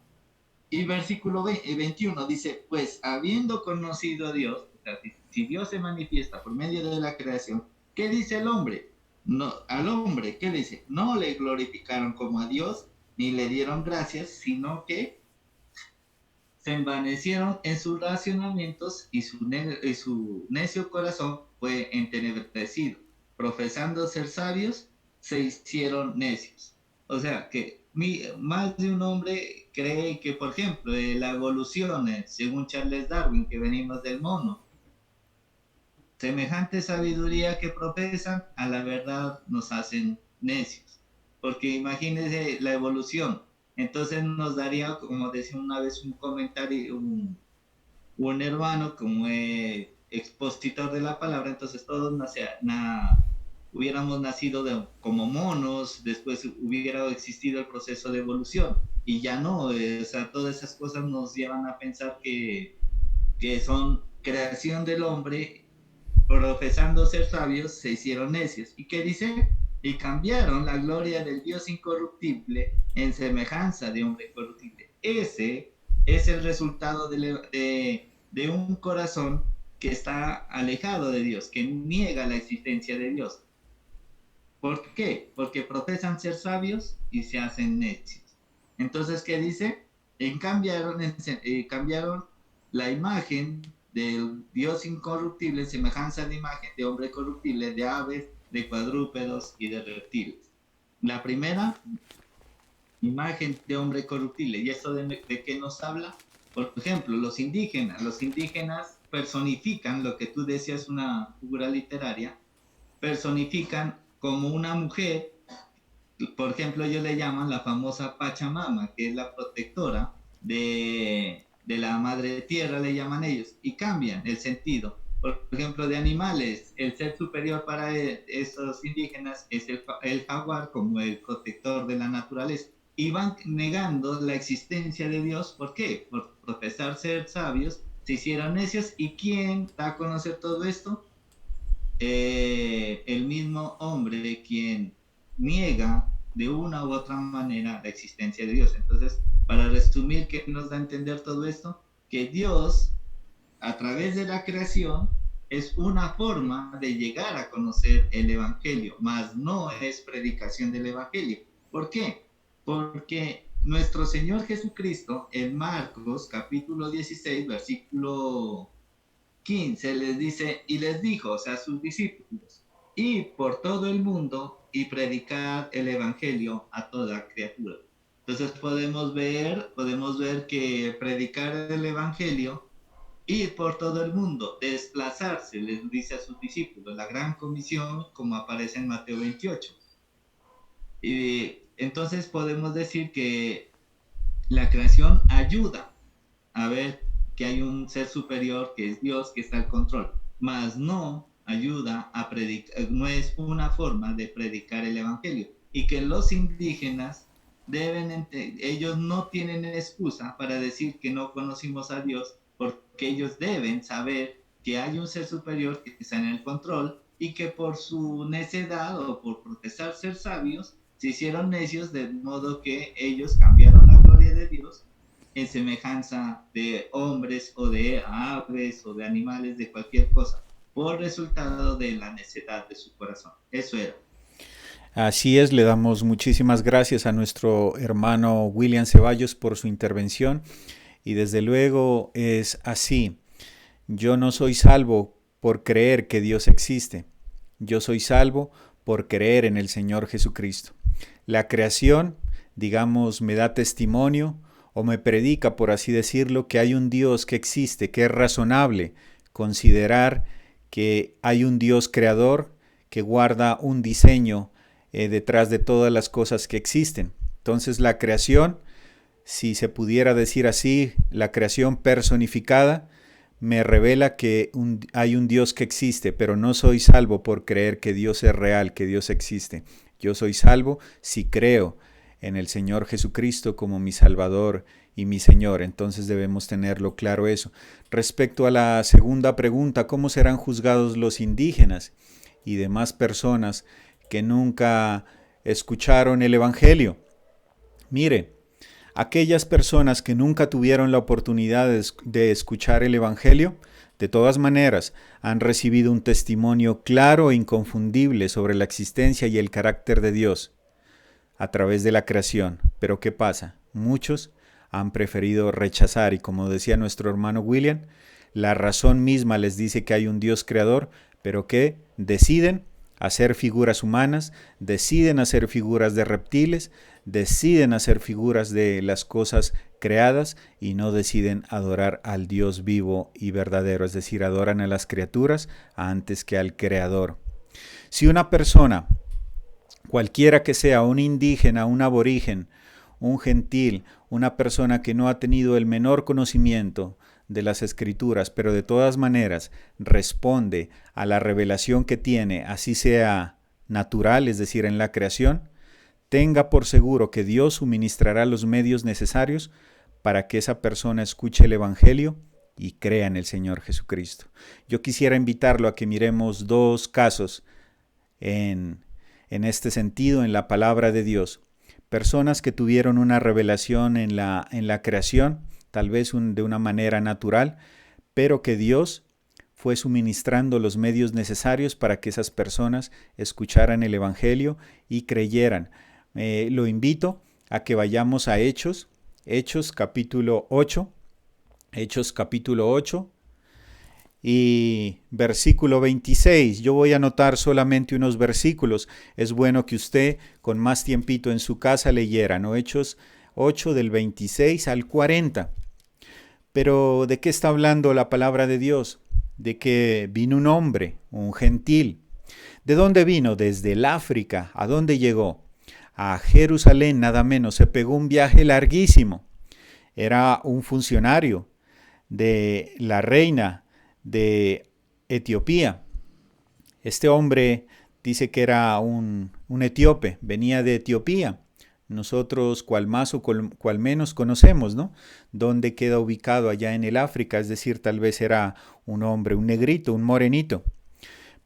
[SPEAKER 3] Y versículo 21 dice, pues habiendo conocido a Dios, o sea, si Dios se manifiesta por medio de la creación, ¿qué dice el hombre? No, al hombre, ¿qué dice? No le glorificaron como a Dios, ni le dieron gracias, sino que se envanecieron en sus razonamientos y su necio corazón fue entenebrecido. Profesando ser sabios, se hicieron necios. O sea que más de un hombre cree que, por ejemplo, la evolución, según Charles Darwin, que venimos del mono, semejante sabiduría que profesan, a la verdad nos hacen necios. Porque imagínense la evolución. Entonces nos daría, como decía una vez un comentario, un hermano como expositor de la palabra, entonces todos hubiéramos nacido como monos, después hubiera existido el proceso de evolución. Y ya no, o sea, todas esas cosas nos llevan a pensar que son creación del hombre, profesando ser sabios, se hicieron necios. ¿Y qué dice? Y cambiaron la gloria del Dios incorruptible en semejanza de hombre corruptible. Ese es el resultado de un corazón que está alejado de Dios, que niega la existencia de Dios. ¿Por qué? Porque profesan ser sabios y se hacen necios. Entonces, ¿qué dice? Cambiaron la imagen del Dios incorruptible, semejanza de imagen de hombre corruptible, de aves, de cuadrúpedos y de reptiles. La primera, imagen de hombre corruptible. ¿Y esto de qué nos habla? Por ejemplo, los indígenas personifican, lo que tú decías, una figura literaria, personifican como una mujer. Por ejemplo, ellos le llaman la famosa Pachamama, que es la protectora de la madre tierra, le llaman ellos, y cambian el sentido. Por ejemplo, de animales, el ser superior para esos indígenas es el jaguar como el protector de la naturaleza. Y van negando la existencia de Dios. ¿Por qué? Por profesar ser sabios, se hicieron necios. ¿Y quién da a conocer todo esto? El mismo hombre quien niega de una u otra manera la existencia de Dios. Entonces, para resumir, ¿qué nos da a entender todo esto? Que Dios, a través de la creación, es una forma de llegar a conocer el Evangelio, mas no es predicación del Evangelio. ¿Por qué? Porque nuestro Señor Jesucristo, en Marcos capítulo 16, versículo 15, les dice, y les dijo, o sea, a sus discípulos, y por todo el mundo y predicar el Evangelio a toda criatura. Entonces podemos ver que predicar el Evangelio, ir por todo el mundo, desplazarse, les dice a sus discípulos, la gran comisión, como aparece en Mateo 28. Y entonces podemos decir que la creación ayuda a ver que hay un ser superior que es Dios, que está al control, mas no ayuda a predicar, no es una forma de predicar el Evangelio. Y que los indígenas ellos no tienen excusa para decir que no conocimos a Dios, porque ellos deben saber que hay un ser superior que está en el control y que por su necedad o por profesar ser sabios, se hicieron necios, de modo que ellos cambiaron la gloria de Dios en semejanza de hombres o de aves o de animales, de cualquier cosa, por resultado de la necedad de su corazón. Eso era.
[SPEAKER 1] Así es, le damos muchísimas gracias a nuestro hermano William Ceballos por su intervención, y desde luego es así. Yo no soy salvo por creer que Dios existe. Yo soy salvo por creer en el Señor Jesucristo. La creación, digamos, me da testimonio o me predica, por así decirlo, que hay un Dios que existe, que es razonable considerar que hay un Dios creador que guarda un diseño detrás de todas las cosas que existen. Entonces la creación, si se pudiera decir así, la creación personificada, me revela que hay un Dios que existe, pero no soy salvo por creer que Dios es real, que Dios existe. Yo soy salvo si creo en el Señor Jesucristo como mi Salvador y mi Señor. Entonces debemos tenerlo claro eso. Respecto a la segunda pregunta, ¿cómo serán juzgados los indígenas y demás personas que nunca escucharon el Evangelio? Mire, aquellas personas que nunca tuvieron la oportunidad de escuchar el Evangelio, de todas maneras, han recibido un testimonio claro e inconfundible sobre la existencia y el carácter de Dios a través de la creación. Pero ¿qué pasa? Muchos han preferido rechazar. Y como decía nuestro hermano William, la razón misma les dice que hay un Dios creador, pero que deciden hacer figuras humanas, deciden hacer figuras de reptiles, deciden hacer figuras de las cosas creadas y no deciden adorar al Dios vivo y verdadero, es decir, adoran a las criaturas antes que al Creador. Si una persona, cualquiera que sea, un indígena, un aborigen, un gentil, una persona que no ha tenido el menor conocimiento de las Escrituras, pero de todas maneras responde a la revelación que tiene, así sea natural, es decir, en la creación, tenga por seguro que Dios suministrará los medios necesarios para que esa persona escuche el Evangelio y crea en el Señor Jesucristo. Yo quisiera invitarlo a que miremos dos casos en este sentido, en la palabra de Dios. Personas que tuvieron una revelación en la creación, tal vez de una manera natural, pero que Dios fue suministrando los medios necesarios para que esas personas escucharan el Evangelio y creyeran. Lo invito a que vayamos a Hechos capítulo 8, y versículo 26. Yo voy a anotar solamente unos versículos. Es bueno que usted con más tiempito en su casa leyera, ¿no? Hechos 8 del 26 al 40. Pero ¿de qué está hablando la palabra de Dios? De que vino un hombre, un gentil. ¿De dónde vino? Desde el África. ¿A dónde llegó? A Jerusalén, nada menos. Se pegó un viaje larguísimo. Era un funcionario de la reina de Etiopía. Este hombre dice que era un etíope, venía de Etiopía. Nosotros, cual más o cual menos, conocemos, ¿no? Dónde queda ubicado allá en el África, es decir, tal vez era un hombre, un negrito, un morenito.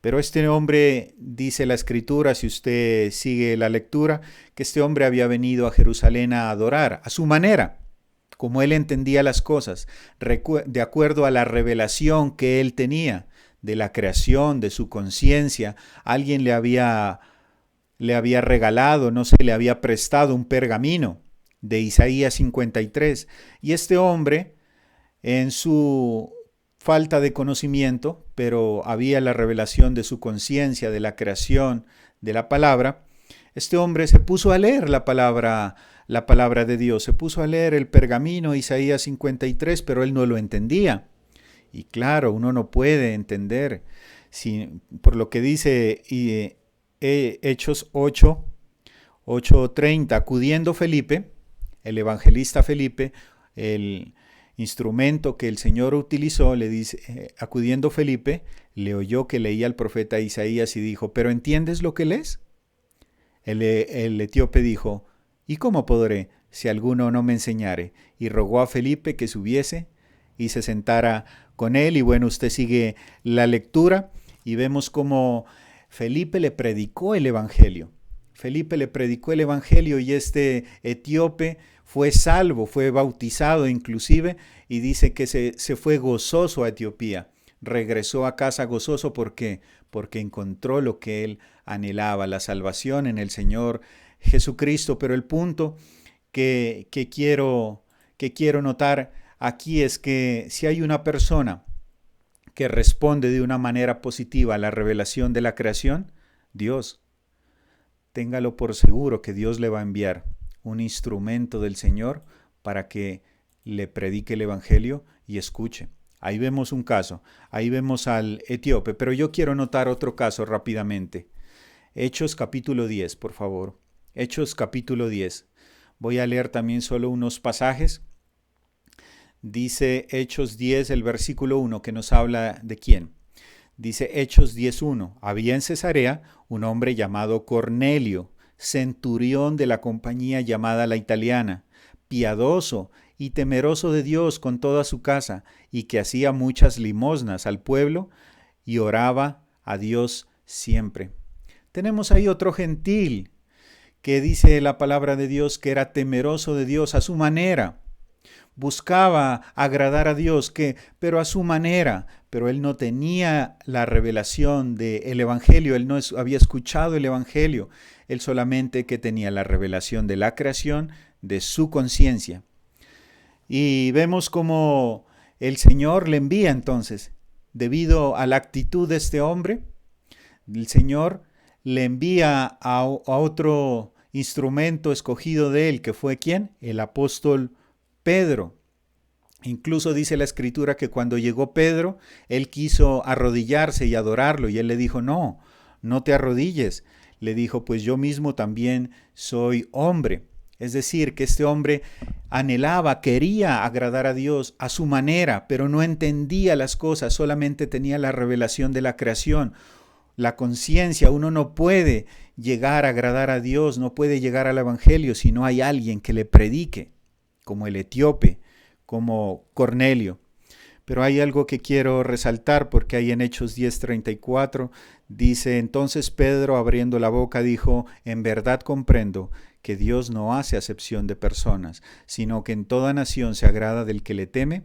[SPEAKER 1] Pero este hombre, dice la Escritura, si usted sigue la lectura, que este hombre había venido a Jerusalén a adorar a su manera, como él entendía las cosas, de acuerdo a la revelación que él tenía de la creación, de su conciencia. Alguien le había regalado, no sé, le había prestado un pergamino de Isaías 53. Y este hombre, en su falta de conocimiento, pero había la revelación de su conciencia, de la creación, de la palabra, este hombre se puso a leer la palabra de Dios, se puso a leer el pergamino Isaías 53, pero él no lo entendía. Y claro, uno no puede entender, por lo que dice Hechos 8:30, acudiendo Felipe, el evangelista Felipe, el instrumento que el Señor utilizó, le dice, acudiendo Felipe, le oyó que leía el profeta Isaías y dijo, ¿pero entiendes lo que lees? El etíope dijo, ¿y cómo podré si alguno no me enseñare? Y rogó a Felipe que subiese y se sentara con él. Y bueno, usted sigue la lectura y vemos cómo Felipe le predicó el Evangelio. Felipe le predicó el Evangelio y este etíope fue salvo, fue bautizado inclusive, y dice que se fue gozoso a Etiopía. Regresó a casa gozoso porque encontró lo que él anhelaba, la salvación en el Señor Jesucristo. Pero el punto que quiero notar aquí es que si hay una persona que responde de una manera positiva a la revelación de la creación, Dios, téngalo por seguro que Dios le va a enviar un instrumento del Señor para que le predique el Evangelio y escuche. Ahí vemos un caso, ahí vemos al etíope, pero yo quiero notar otro caso rápidamente. Hechos capítulo 10, por favor. Hechos capítulo 10. Voy a leer también solo unos pasajes. Dice Hechos 10, el versículo 1, que nos habla de quién. Dice Hechos 10:1, había en Cesarea un hombre llamado Cornelio, centurión de la compañía llamada la Italiana, piadoso y temeroso de Dios con toda su casa, y que hacía muchas limosnas al pueblo y oraba a Dios siempre. Tenemos ahí otro gentil que dice la palabra de Dios que era temeroso de Dios a su manera. Buscaba agradar a Dios, pero a su manera, pero él no tenía la revelación del Evangelio, él no había escuchado el Evangelio, él solamente que tenía la revelación de la creación, de su conciencia. Y vemos como el Señor le envía entonces, debido a la actitud de este hombre, el Señor le envía a otro instrumento escogido de él, que fue ¿quién? El apóstol Pedro. Incluso dice la escritura que cuando llegó Pedro, él quiso arrodillarse y adorarlo, y él le dijo, no, no te arrodilles. Le dijo, pues yo mismo también soy hombre. Es decir, que este hombre anhelaba, quería agradar a Dios a su manera, pero no entendía las cosas, solamente tenía la revelación de la creación, la conciencia. Uno no puede llegar a agradar a Dios, no puede llegar al Evangelio si no hay alguien que le predique, como el etíope, como Cornelio. Pero hay algo que quiero resaltar, porque ahí en Hechos 10:34 dice, entonces Pedro abriendo la boca dijo, en verdad comprendo que Dios no hace acepción de personas, sino que en toda nación se agrada del que le teme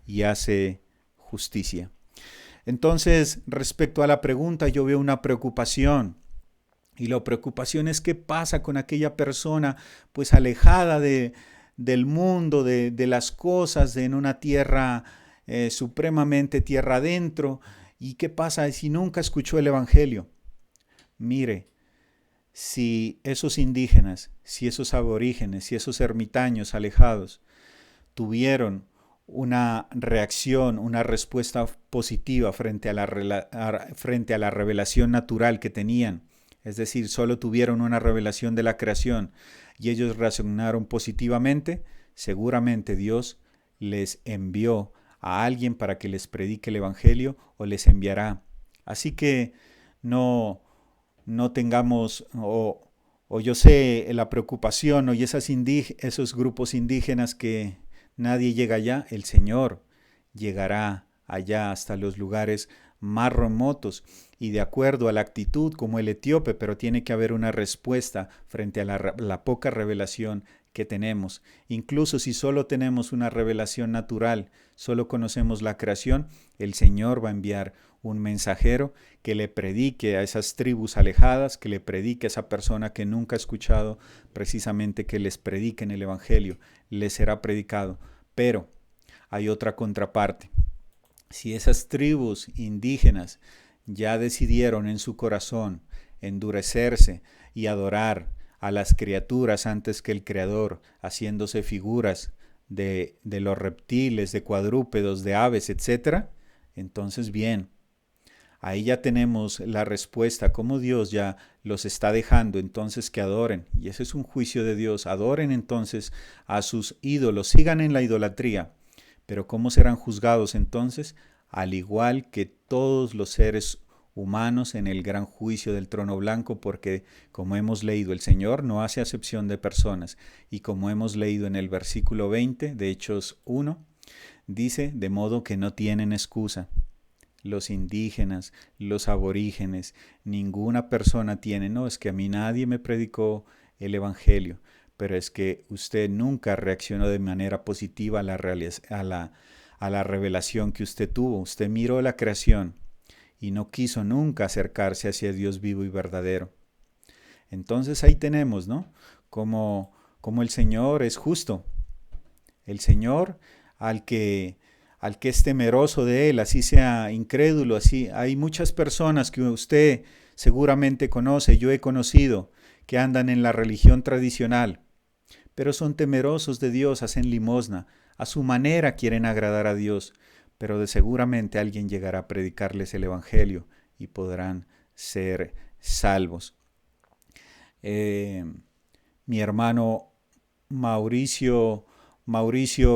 [SPEAKER 1] y hace justicia. Entonces, respecto a la pregunta, yo veo una preocupación. Y la preocupación es qué pasa con aquella persona pues alejada del mundo, de las cosas, en una tierra supremamente tierra adentro. ¿Y qué pasa si nunca escuchó el Evangelio? Mire, si esos indígenas, si esos aborígenes, si esos ermitaños alejados tuvieron una reacción, una respuesta positiva frente a la revelación natural que tenían, es decir, solo tuvieron una revelación de la creación y ellos reaccionaron positivamente, seguramente Dios les envió a alguien para que les predique el Evangelio o les enviará. Así que no, no tengamos, o yo sé la preocupación, o esos grupos indígenas que nadie llega allá, el Señor llegará allá hasta los lugares más remotos y de acuerdo a la actitud como el etíope, pero tiene que haber una respuesta frente a la poca revelación que tenemos. Incluso si solo tenemos una revelación natural, solo conocemos la creación, el Señor va a enviar un mensajero que le predique a esas tribus alejadas, que le predique a esa persona que nunca ha escuchado precisamente que les prediquen el Evangelio, les será predicado. Pero hay otra contraparte. Si esas tribus indígenas ya decidieron en su corazón endurecerse y adorar a las criaturas antes que el Creador, haciéndose figuras de los reptiles, de cuadrúpedos, de aves, etc., entonces bien, ahí ya tenemos la respuesta, cómo Dios ya los está dejando entonces que adoren, y ese es un juicio de Dios, adoren entonces a sus ídolos, sigan en la idolatría, pero ¿cómo serán juzgados entonces? Al igual que todos los seres humanos en el gran juicio del trono blanco, porque como hemos leído, el Señor no hace acepción de personas, y como hemos leído en el versículo 20 de Hechos 1, dice, de modo que no tienen excusa. Los indígenas, los aborígenes, ninguna persona tiene, no, es que a mí nadie me predicó el Evangelio, pero es que usted nunca reaccionó de manera positiva a la revelación que usted tuvo. Usted miró la creación y no quiso nunca acercarse hacia Dios vivo y verdadero. Entonces ahí tenemos, ¿no? Como el Señor es justo. El Señor al que es temeroso de Él, así sea incrédulo, así hay muchas personas que usted seguramente conoce, yo he conocido, que andan en la religión tradicional, pero son temerosos de Dios, hacen limosna, a su manera quieren agradar a Dios, pero de seguramente alguien llegará a predicarles el Evangelio y podrán ser salvos. Mi hermano Mauricio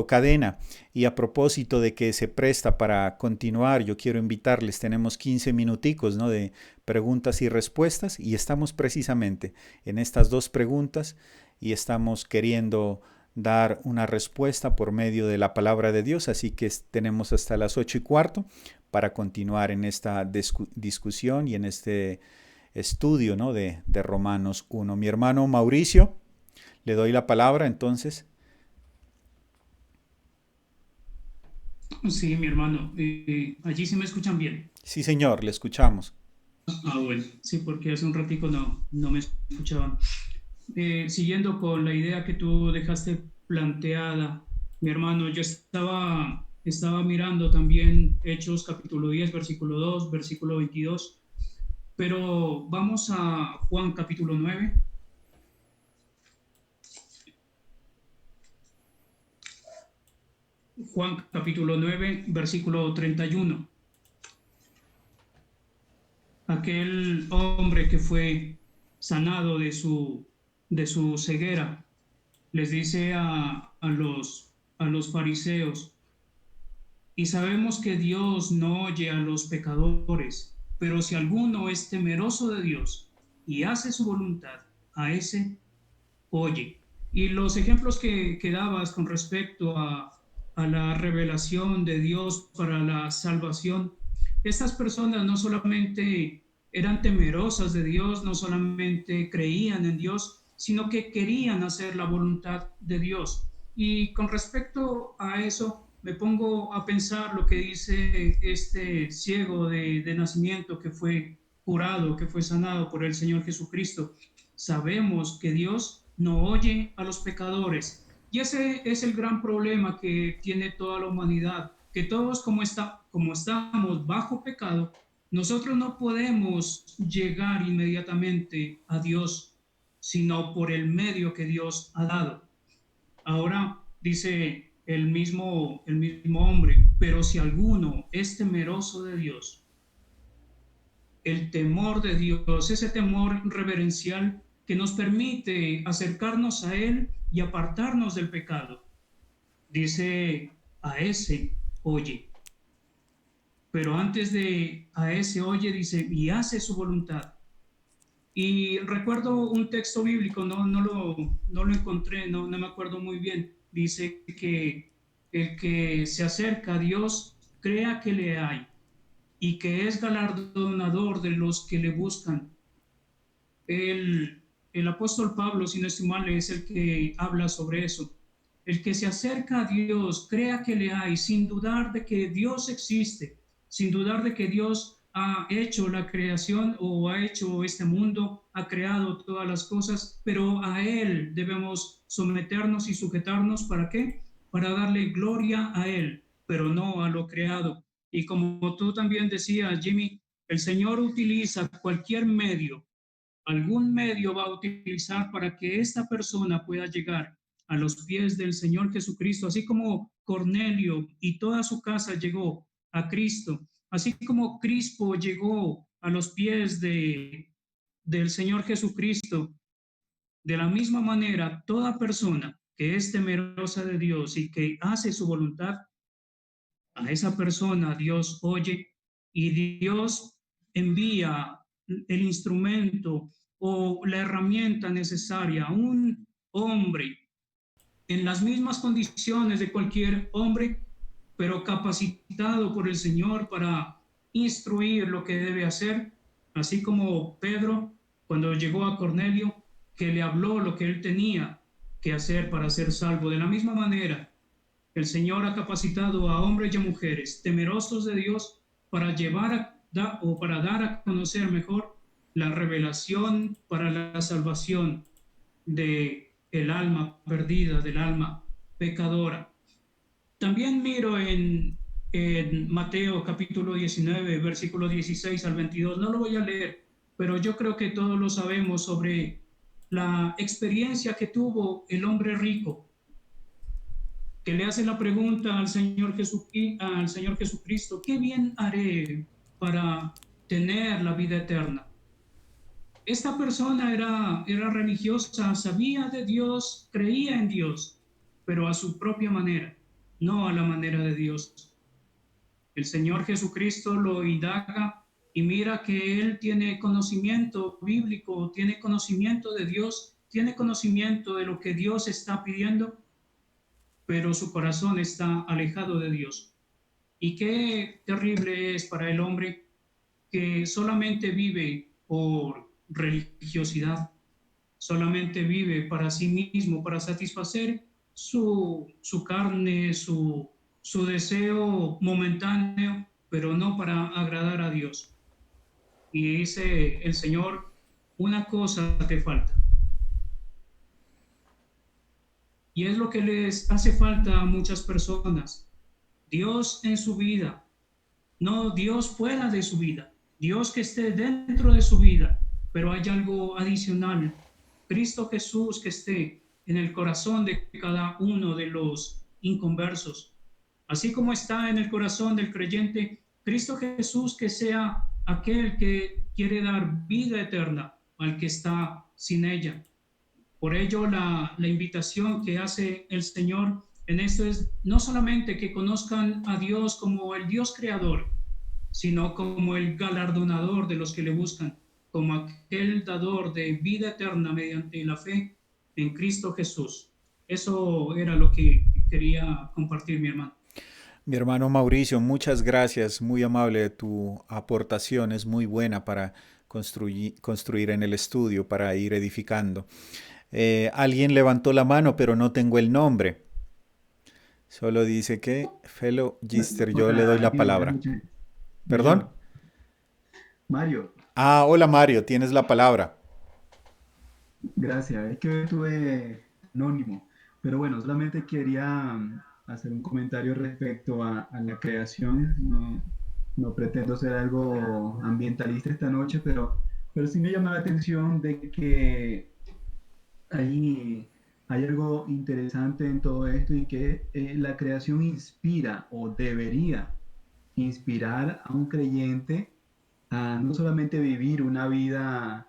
[SPEAKER 1] Cadena, y a propósito de que se presta para continuar, yo quiero invitarles, tenemos 15 minuticos, ¿no?, de preguntas y respuestas, y estamos precisamente en estas dos preguntas y estamos queriendo dar una respuesta por medio de la palabra de Dios, así que tenemos hasta las 8:15 para continuar en esta discusión y en este estudio, ¿no?, de Romanos 1. Mi hermano Mauricio, le doy la palabra entonces.
[SPEAKER 4] Sí, mi hermano, allí sí me escuchan bien.
[SPEAKER 1] Sí, señor, le escuchamos.
[SPEAKER 4] Bueno, sí, porque hace un ratico no me escuchaban. Siguiendo con la idea que tú dejaste planteada Mi hermano, yo estaba mirando también Hechos capítulo 10, versículo 2, versículo 22, pero vamos a Juan capítulo 9. Juan capítulo 9, versículo 31. Aquel hombre que fue sanado de su ceguera, les dice a los fariseos, y sabemos que Dios no oye a los pecadores, pero si alguno es temeroso de Dios y hace su voluntad, a ese oye. Y los ejemplos que dabas con respecto a la revelación de Dios para la salvación, estas personas no solamente eran temerosas de Dios, no solamente creían en Dios, sino que querían hacer la voluntad de Dios. Y con respecto a eso, me pongo a pensar lo que dice este ciego de nacimiento que fue curado, que fue sanado por el Señor Jesucristo. Sabemos que Dios no oye a los pecadores. Y ese es el gran problema que tiene toda la humanidad, que todos como estamos bajo pecado, nosotros no podemos llegar inmediatamente a Dios, sino por el medio que Dios ha dado. Ahora dice el mismo hombre, pero si alguno es temeroso de Dios, el temor de Dios, ese temor reverencial que nos permite acercarnos a Él y apartarnos del pecado. Dice a ese, oye. Pero antes de a ese, oye, dice, y hace su voluntad. Y recuerdo un texto bíblico, no lo encontré, no me acuerdo muy bien. Dice que el que se acerca a Dios crea que le hay y que es galardonador de los que le buscan. El apóstol Pablo, si no estoy mal, es el que habla sobre eso. El que se acerca a Dios, crea que le hay, sin dudar de que Dios existe, sin dudar de que Dios ha hecho la creación o ha hecho este mundo, ha creado todas las cosas, pero a Él debemos someternos y sujetarnos. ¿Para qué? Para darle gloria a Él, pero no a lo creado. Y como tú también decías, Jimmy, el Señor utiliza cualquier medio, algún medio va a utilizar para que esta persona pueda llegar a los pies del Señor Jesucristo, así como Cornelio y toda su casa llegó a Cristo, así como Crispo llegó a los pies del Señor Jesucristo. De la misma manera, toda persona que es temerosa de Dios y que hace su voluntad, a esa persona Dios oye y Dios envía el instrumento o la herramienta necesaria a un hombre en las mismas condiciones de cualquier hombre, pero capacitado por el Señor para instruir lo que debe hacer, así como Pedro, cuando llegó a Cornelio, que le habló lo que él tenía que hacer para ser salvo. De la misma manera, el Señor ha capacitado a hombres y a mujeres temerosos de Dios para para dar a conocer mejor la revelación para la salvación de el alma perdida, del alma pecadora. También miro en Mateo capítulo 19, versículo 16 al 22, no lo voy a leer, pero yo creo que todos lo sabemos sobre la experiencia que tuvo el hombre rico, que le hace la pregunta al Señor Jesucristo, ¿qué bien haré para tener la vida eterna? Esta persona era religiosa, sabía de Dios, creía en Dios, pero a su propia manera, no a la manera de Dios. El Señor Jesucristo lo indaga y mira que él tiene conocimiento bíblico, tiene conocimiento de Dios, tiene conocimiento de lo que Dios está pidiendo, pero su corazón está alejado de Dios. Y qué terrible es para el hombre que solamente vive por religiosidad, solamente vive para sí mismo, para satisfacer su carne, su deseo momentáneo, pero no para agradar a Dios. Y dice el Señor, una cosa te falta. Y es lo que les hace falta a muchas personas. Dios en su vida, no Dios fuera de su vida, Dios que esté dentro de su vida, pero hay algo adicional, Cristo Jesús que esté en el corazón de cada uno de los inconversos, así como está en el corazón del creyente, Cristo Jesús que sea aquel que quiere dar vida eterna al que está sin ella. Por ello, la invitación que hace el Señor en esto es no solamente que conozcan a Dios como el Dios creador, sino como el galardonador de los que le buscan, como aquel dador de vida eterna mediante la fe en Cristo Jesús. Eso era lo que quería compartir, mi hermano.
[SPEAKER 1] Mi hermano Mauricio, muchas gracias, muy amable. Tu aportación es muy buena para construir en el estudio, para ir edificando. Alguien levantó la mano, pero no tengo el nombre. Solo dice que Fellow Gister, yo le doy
[SPEAKER 5] Hola,
[SPEAKER 1] la
[SPEAKER 5] aquí, ¿me
[SPEAKER 1] palabra.
[SPEAKER 5] escuchan?
[SPEAKER 1] ¿Perdón?
[SPEAKER 5] Yo, Mario,
[SPEAKER 1] Ah, hola Mario, tienes la palabra.
[SPEAKER 5] gracias. Es que hoy estuve anónimo, pero bueno, solamente quería hacer un comentario respecto a la creación. No, no pretendo ser algo ambientalista esta noche, pero sí me llama la atención de que hay, hay algo interesante en todo esto y que la creación inspira o debería inspirar a un creyente a no solamente vivir una vida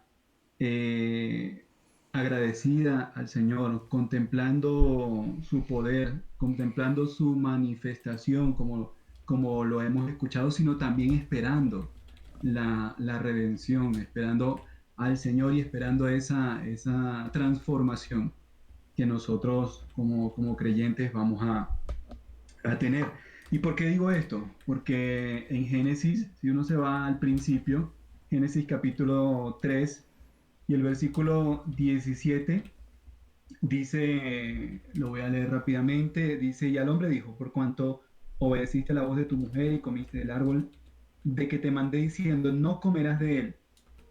[SPEAKER 5] eh, agradecida al Señor, contemplando su poder, contemplando su manifestación, como lo hemos escuchado, sino también esperando la redención, esperando al Señor y esperando esa transformación que nosotros como creyentes vamos a tener. ¿Y por qué digo esto? Porque en Génesis, si uno se va al principio, Génesis capítulo 3 y el versículo 17 dice, lo voy a leer rápidamente, dice, y al hombre dijo, por cuanto obedeciste la voz de tu mujer y comiste del árbol de que te mandé diciendo, no comerás de él.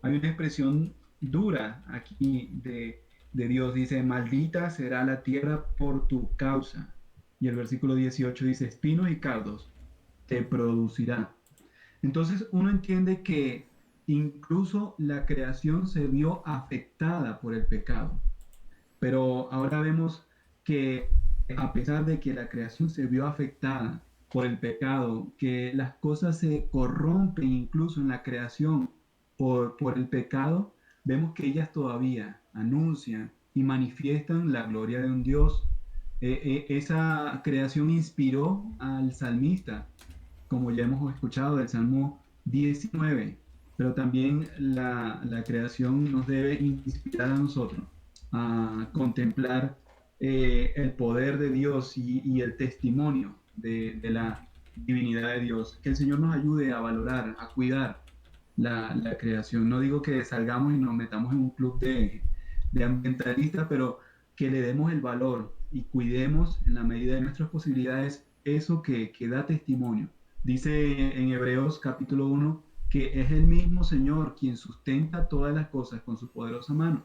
[SPEAKER 5] Hay una expresión dura aquí de Dios, dice, maldita será la tierra por tu causa. Y el versículo 18 dice, espinos y cardos te producirá. Entonces uno entiende que incluso la creación se vio afectada por el pecado. Pero ahora vemos que a pesar de que la creación se vio afectada por el pecado, que las cosas se corrompen incluso en la creación por el pecado, vemos que ellas todavía anuncian y manifiestan la gloria de un Dios. Esa creación inspiró al salmista, como ya hemos escuchado del Salmo 19, pero también la creación nos debe inspirar a nosotros a contemplar el poder de Dios y el testimonio de la divinidad de Dios. Que el Señor nos ayude a valorar, a cuidar la creación. No digo que salgamos y nos metamos en un club de ambientalistas, pero que le demos el valor y cuidemos en la medida de nuestras posibilidades eso que da testimonio. Dice en Hebreos capítulo 1 que es el mismo Señor quien sustenta todas las cosas con su poderosa mano.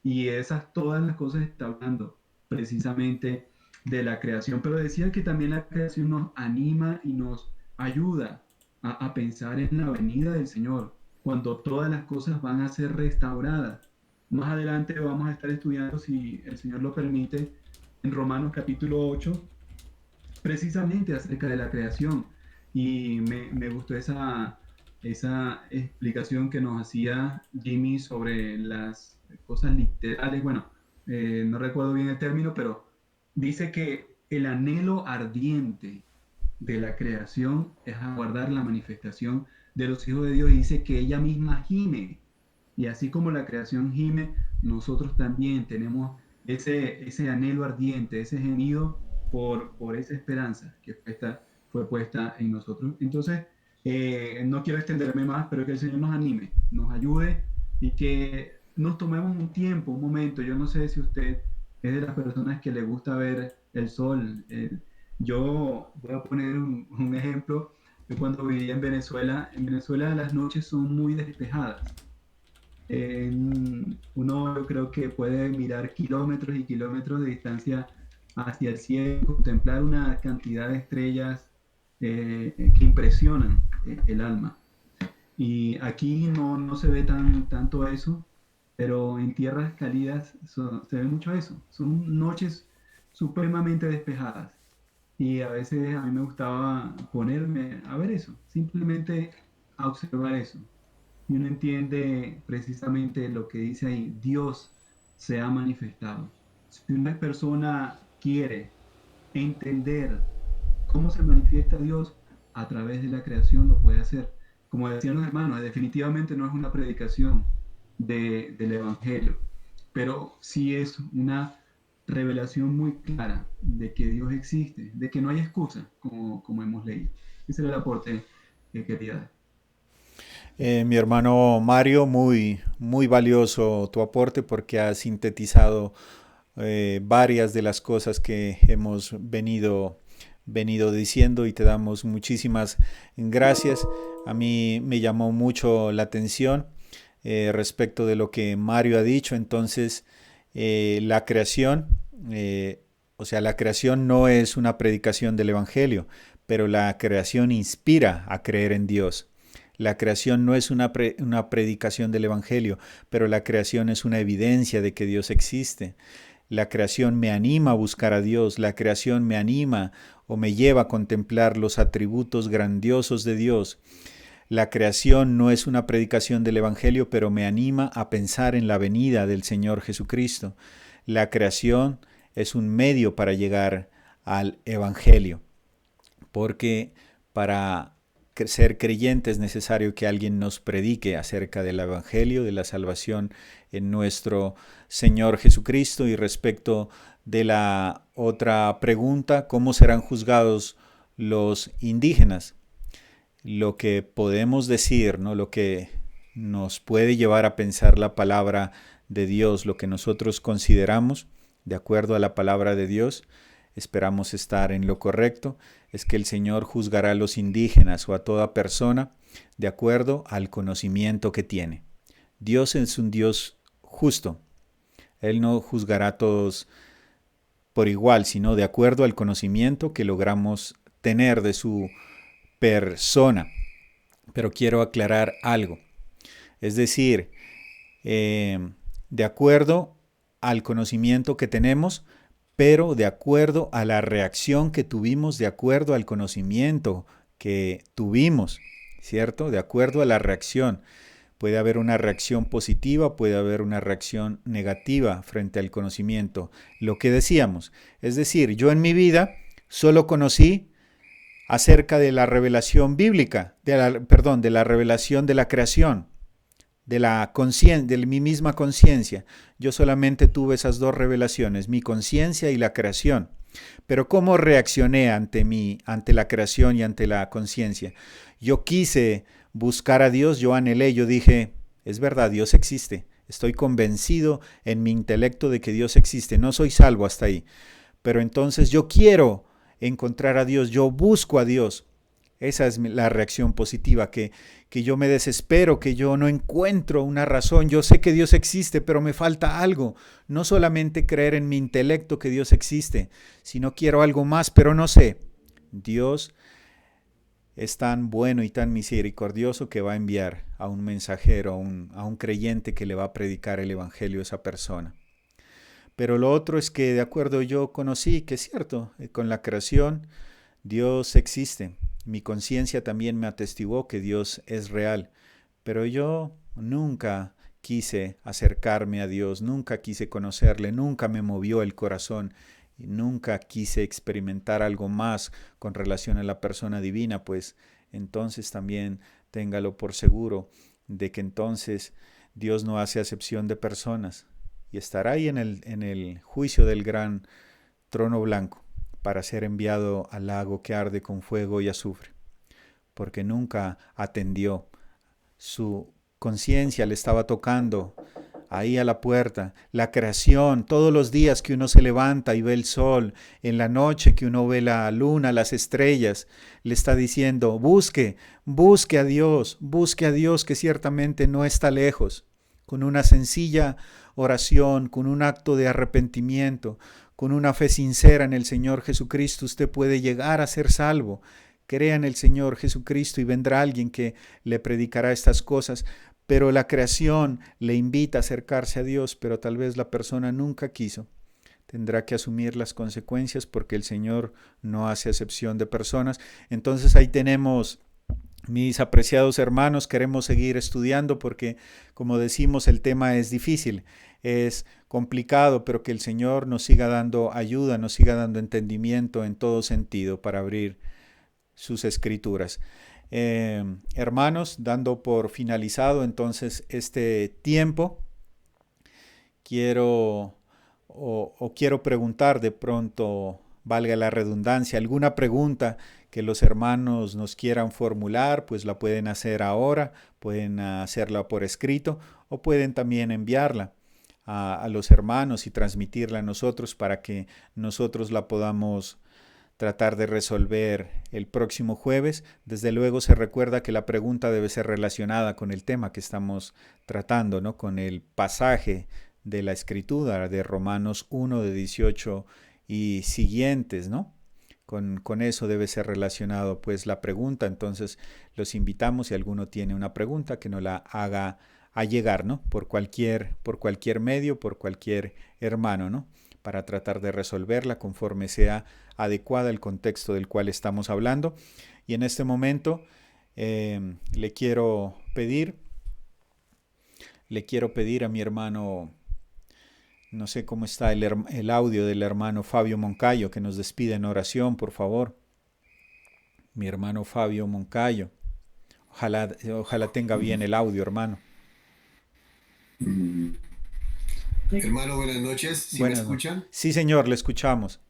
[SPEAKER 5] Y esas todas las cosas está hablando precisamente de la creación. Pero decía que también la creación nos anima y nos ayuda a pensar en la venida del Señor, cuando todas las cosas van a ser restauradas. Más adelante vamos a estar estudiando, si el Señor lo permite, en Romanos capítulo 8, precisamente acerca de la creación. Y me gustó esa explicación que nos hacía Jimmy sobre las cosas literales. Bueno, no recuerdo bien el término, pero dice que el anhelo ardiente de la creación es aguardar la manifestación de los hijos de Dios, y dice que ella misma gime. Y así como la creación gime, nosotros también tenemos ese anhelo ardiente, ese gemido por esa esperanza que fue puesta en nosotros. Entonces, no quiero extenderme más, pero que el Señor nos anime, nos ayude y que nos tomemos un tiempo, un momento. Yo no sé si usted es de las personas que le gusta ver el sol. Yo voy a poner un ejemplo. Yo cuando vivía en Venezuela las noches son muy despejadas. Uno yo creo que puede mirar kilómetros y kilómetros de distancia hacia el cielo, contemplar una cantidad de estrellas que impresionan el alma. Y aquí no se ve tanto eso, pero en tierras cálidas se ve mucho eso. Son noches supremamente despejadas. Y a veces a mí me gustaba ponerme a ver eso, simplemente a observar eso. Y uno entiende precisamente lo que dice ahí, Dios se ha manifestado. Si una persona quiere entender cómo se manifiesta Dios a través de la creación, lo puede hacer. Como decían los hermanos, definitivamente no es una predicación del Evangelio, pero sí es una revelación muy clara de que Dios existe, de que no hay excusa, como hemos leído. Ese era el aporte que quería dar.
[SPEAKER 1] Mi hermano Mario, muy valioso tu aporte porque has sintetizado varias de las cosas que hemos venido diciendo y te damos muchísimas gracias. A mí me llamó mucho la atención respecto de lo que Mario ha dicho. Entonces, la creación, la creación no es una predicación del Evangelio, pero la creación inspira a creer en Dios. La creación no es una predicación del Evangelio, pero la creación es una evidencia de que Dios existe. La creación me anima a buscar a Dios, la creación me anima o me lleva a contemplar los atributos grandiosos de Dios. La creación no es una predicación del Evangelio, pero me anima a pensar en la venida del Señor Jesucristo. La creación es un medio para llegar al Evangelio, porque para ser creyente es necesario que alguien nos predique acerca del Evangelio, de la salvación en nuestro Señor Jesucristo. Y respecto de la otra pregunta, ¿cómo serán juzgados los indígenas? Lo que podemos decir, ¿no? Lo que nos puede llevar a pensar la palabra de Dios, lo que nosotros consideramos de acuerdo a la palabra de Dios, esperamos estar en lo correcto, es que el Señor juzgará a los indígenas o a toda persona de acuerdo al conocimiento que tiene. Dios es un Dios justo. Él no juzgará a todos por igual, sino de acuerdo al conocimiento que logramos tener de su persona. Pero quiero aclarar algo. Es decir, de acuerdo al conocimiento que tenemos, pero de acuerdo a la reacción que tuvimos, de acuerdo al conocimiento que tuvimos, ¿cierto? De acuerdo a la reacción. Puede haber una reacción positiva, puede haber una reacción negativa frente al conocimiento. Lo que decíamos, es decir, yo en mi vida solo conocí acerca de la revelación bíblica, de la revelación de la creación, de mi misma conciencia. Yo solamente tuve esas dos revelaciones, mi conciencia y la creación. Pero ¿cómo reaccioné ante la creación y ante la conciencia? Yo quise buscar a Dios, yo anhelé, yo dije, es verdad, Dios existe. Estoy convencido en mi intelecto de que Dios existe. No soy salvo hasta ahí. Pero entonces yo quiero encontrar a Dios, yo busco a Dios. Esa es la reacción positiva, que yo me desespero, que yo no encuentro una razón. Yo sé que Dios existe, pero me falta algo. No solamente creer en mi intelecto que Dios existe, sino quiero algo más, pero no sé. Dios es tan bueno y tan misericordioso que va a enviar a un mensajero, a un creyente que le va a predicar el Evangelio a esa persona. Pero lo otro es que de acuerdo yo conocí que es cierto, con la creación Dios existe. Mi conciencia también me atestiguó que Dios es real, pero yo nunca quise acercarme a Dios, nunca quise conocerle, nunca me movió el corazón y nunca quise experimentar algo más con relación a la persona divina, pues entonces también téngalo por seguro de que entonces Dios no hace acepción de personas y estará ahí en el juicio del gran trono blanco para ser enviado al lago que arde con fuego y azufre, porque nunca atendió. Su conciencia le estaba tocando ahí a la puerta, la creación, todos los días que uno se levanta y ve el sol, en la noche que uno ve la luna, las estrellas, le está diciendo, busque a Dios que ciertamente no está lejos. Con una sencilla oración, con un acto de arrepentimiento, con una fe sincera en el Señor Jesucristo, usted puede llegar a ser salvo. Crea en el Señor Jesucristo y vendrá alguien que le predicará estas cosas. Pero la creación le invita a acercarse a Dios, pero tal vez la persona nunca quiso. Tendrá que asumir las consecuencias porque el Señor no hace acepción de personas. Entonces ahí tenemos, mis apreciados hermanos, queremos seguir estudiando porque, como decimos, el tema es difícil, es complicado, pero que el Señor nos siga dando ayuda, nos siga dando entendimiento en todo sentido para abrir sus escrituras. Hermanos, dando por finalizado entonces este tiempo, quiero preguntar de pronto, valga la redundancia, alguna pregunta que los hermanos nos quieran formular, pues la pueden hacer ahora, pueden hacerla por escrito o pueden también enviarla a los hermanos y transmitirla a nosotros para que nosotros la podamos tratar de resolver el próximo jueves. Desde luego se recuerda que la pregunta debe ser relacionada con el tema que estamos tratando, ¿no? Con el pasaje de la Escritura de Romanos 1, de 18 y siguientes, ¿no? Con eso debe ser relacionado pues la pregunta. Entonces los invitamos, si alguno tiene una pregunta, que nos la haga a llegar, ¿no? Por cualquier medio, por cualquier hermano, ¿no? Para tratar de resolverla conforme sea adecuada el contexto del cual estamos hablando. Y en este momento le quiero pedir a mi hermano, no sé cómo está el audio del hermano Fabio Moncayo, que nos despide en oración, por favor. Mi hermano Fabio Moncayo. Ojalá tenga bien el audio, hermano.
[SPEAKER 6] Hermano, buenas noches. ¿Sí me escuchan?
[SPEAKER 1] Sí, señor, le escuchamos.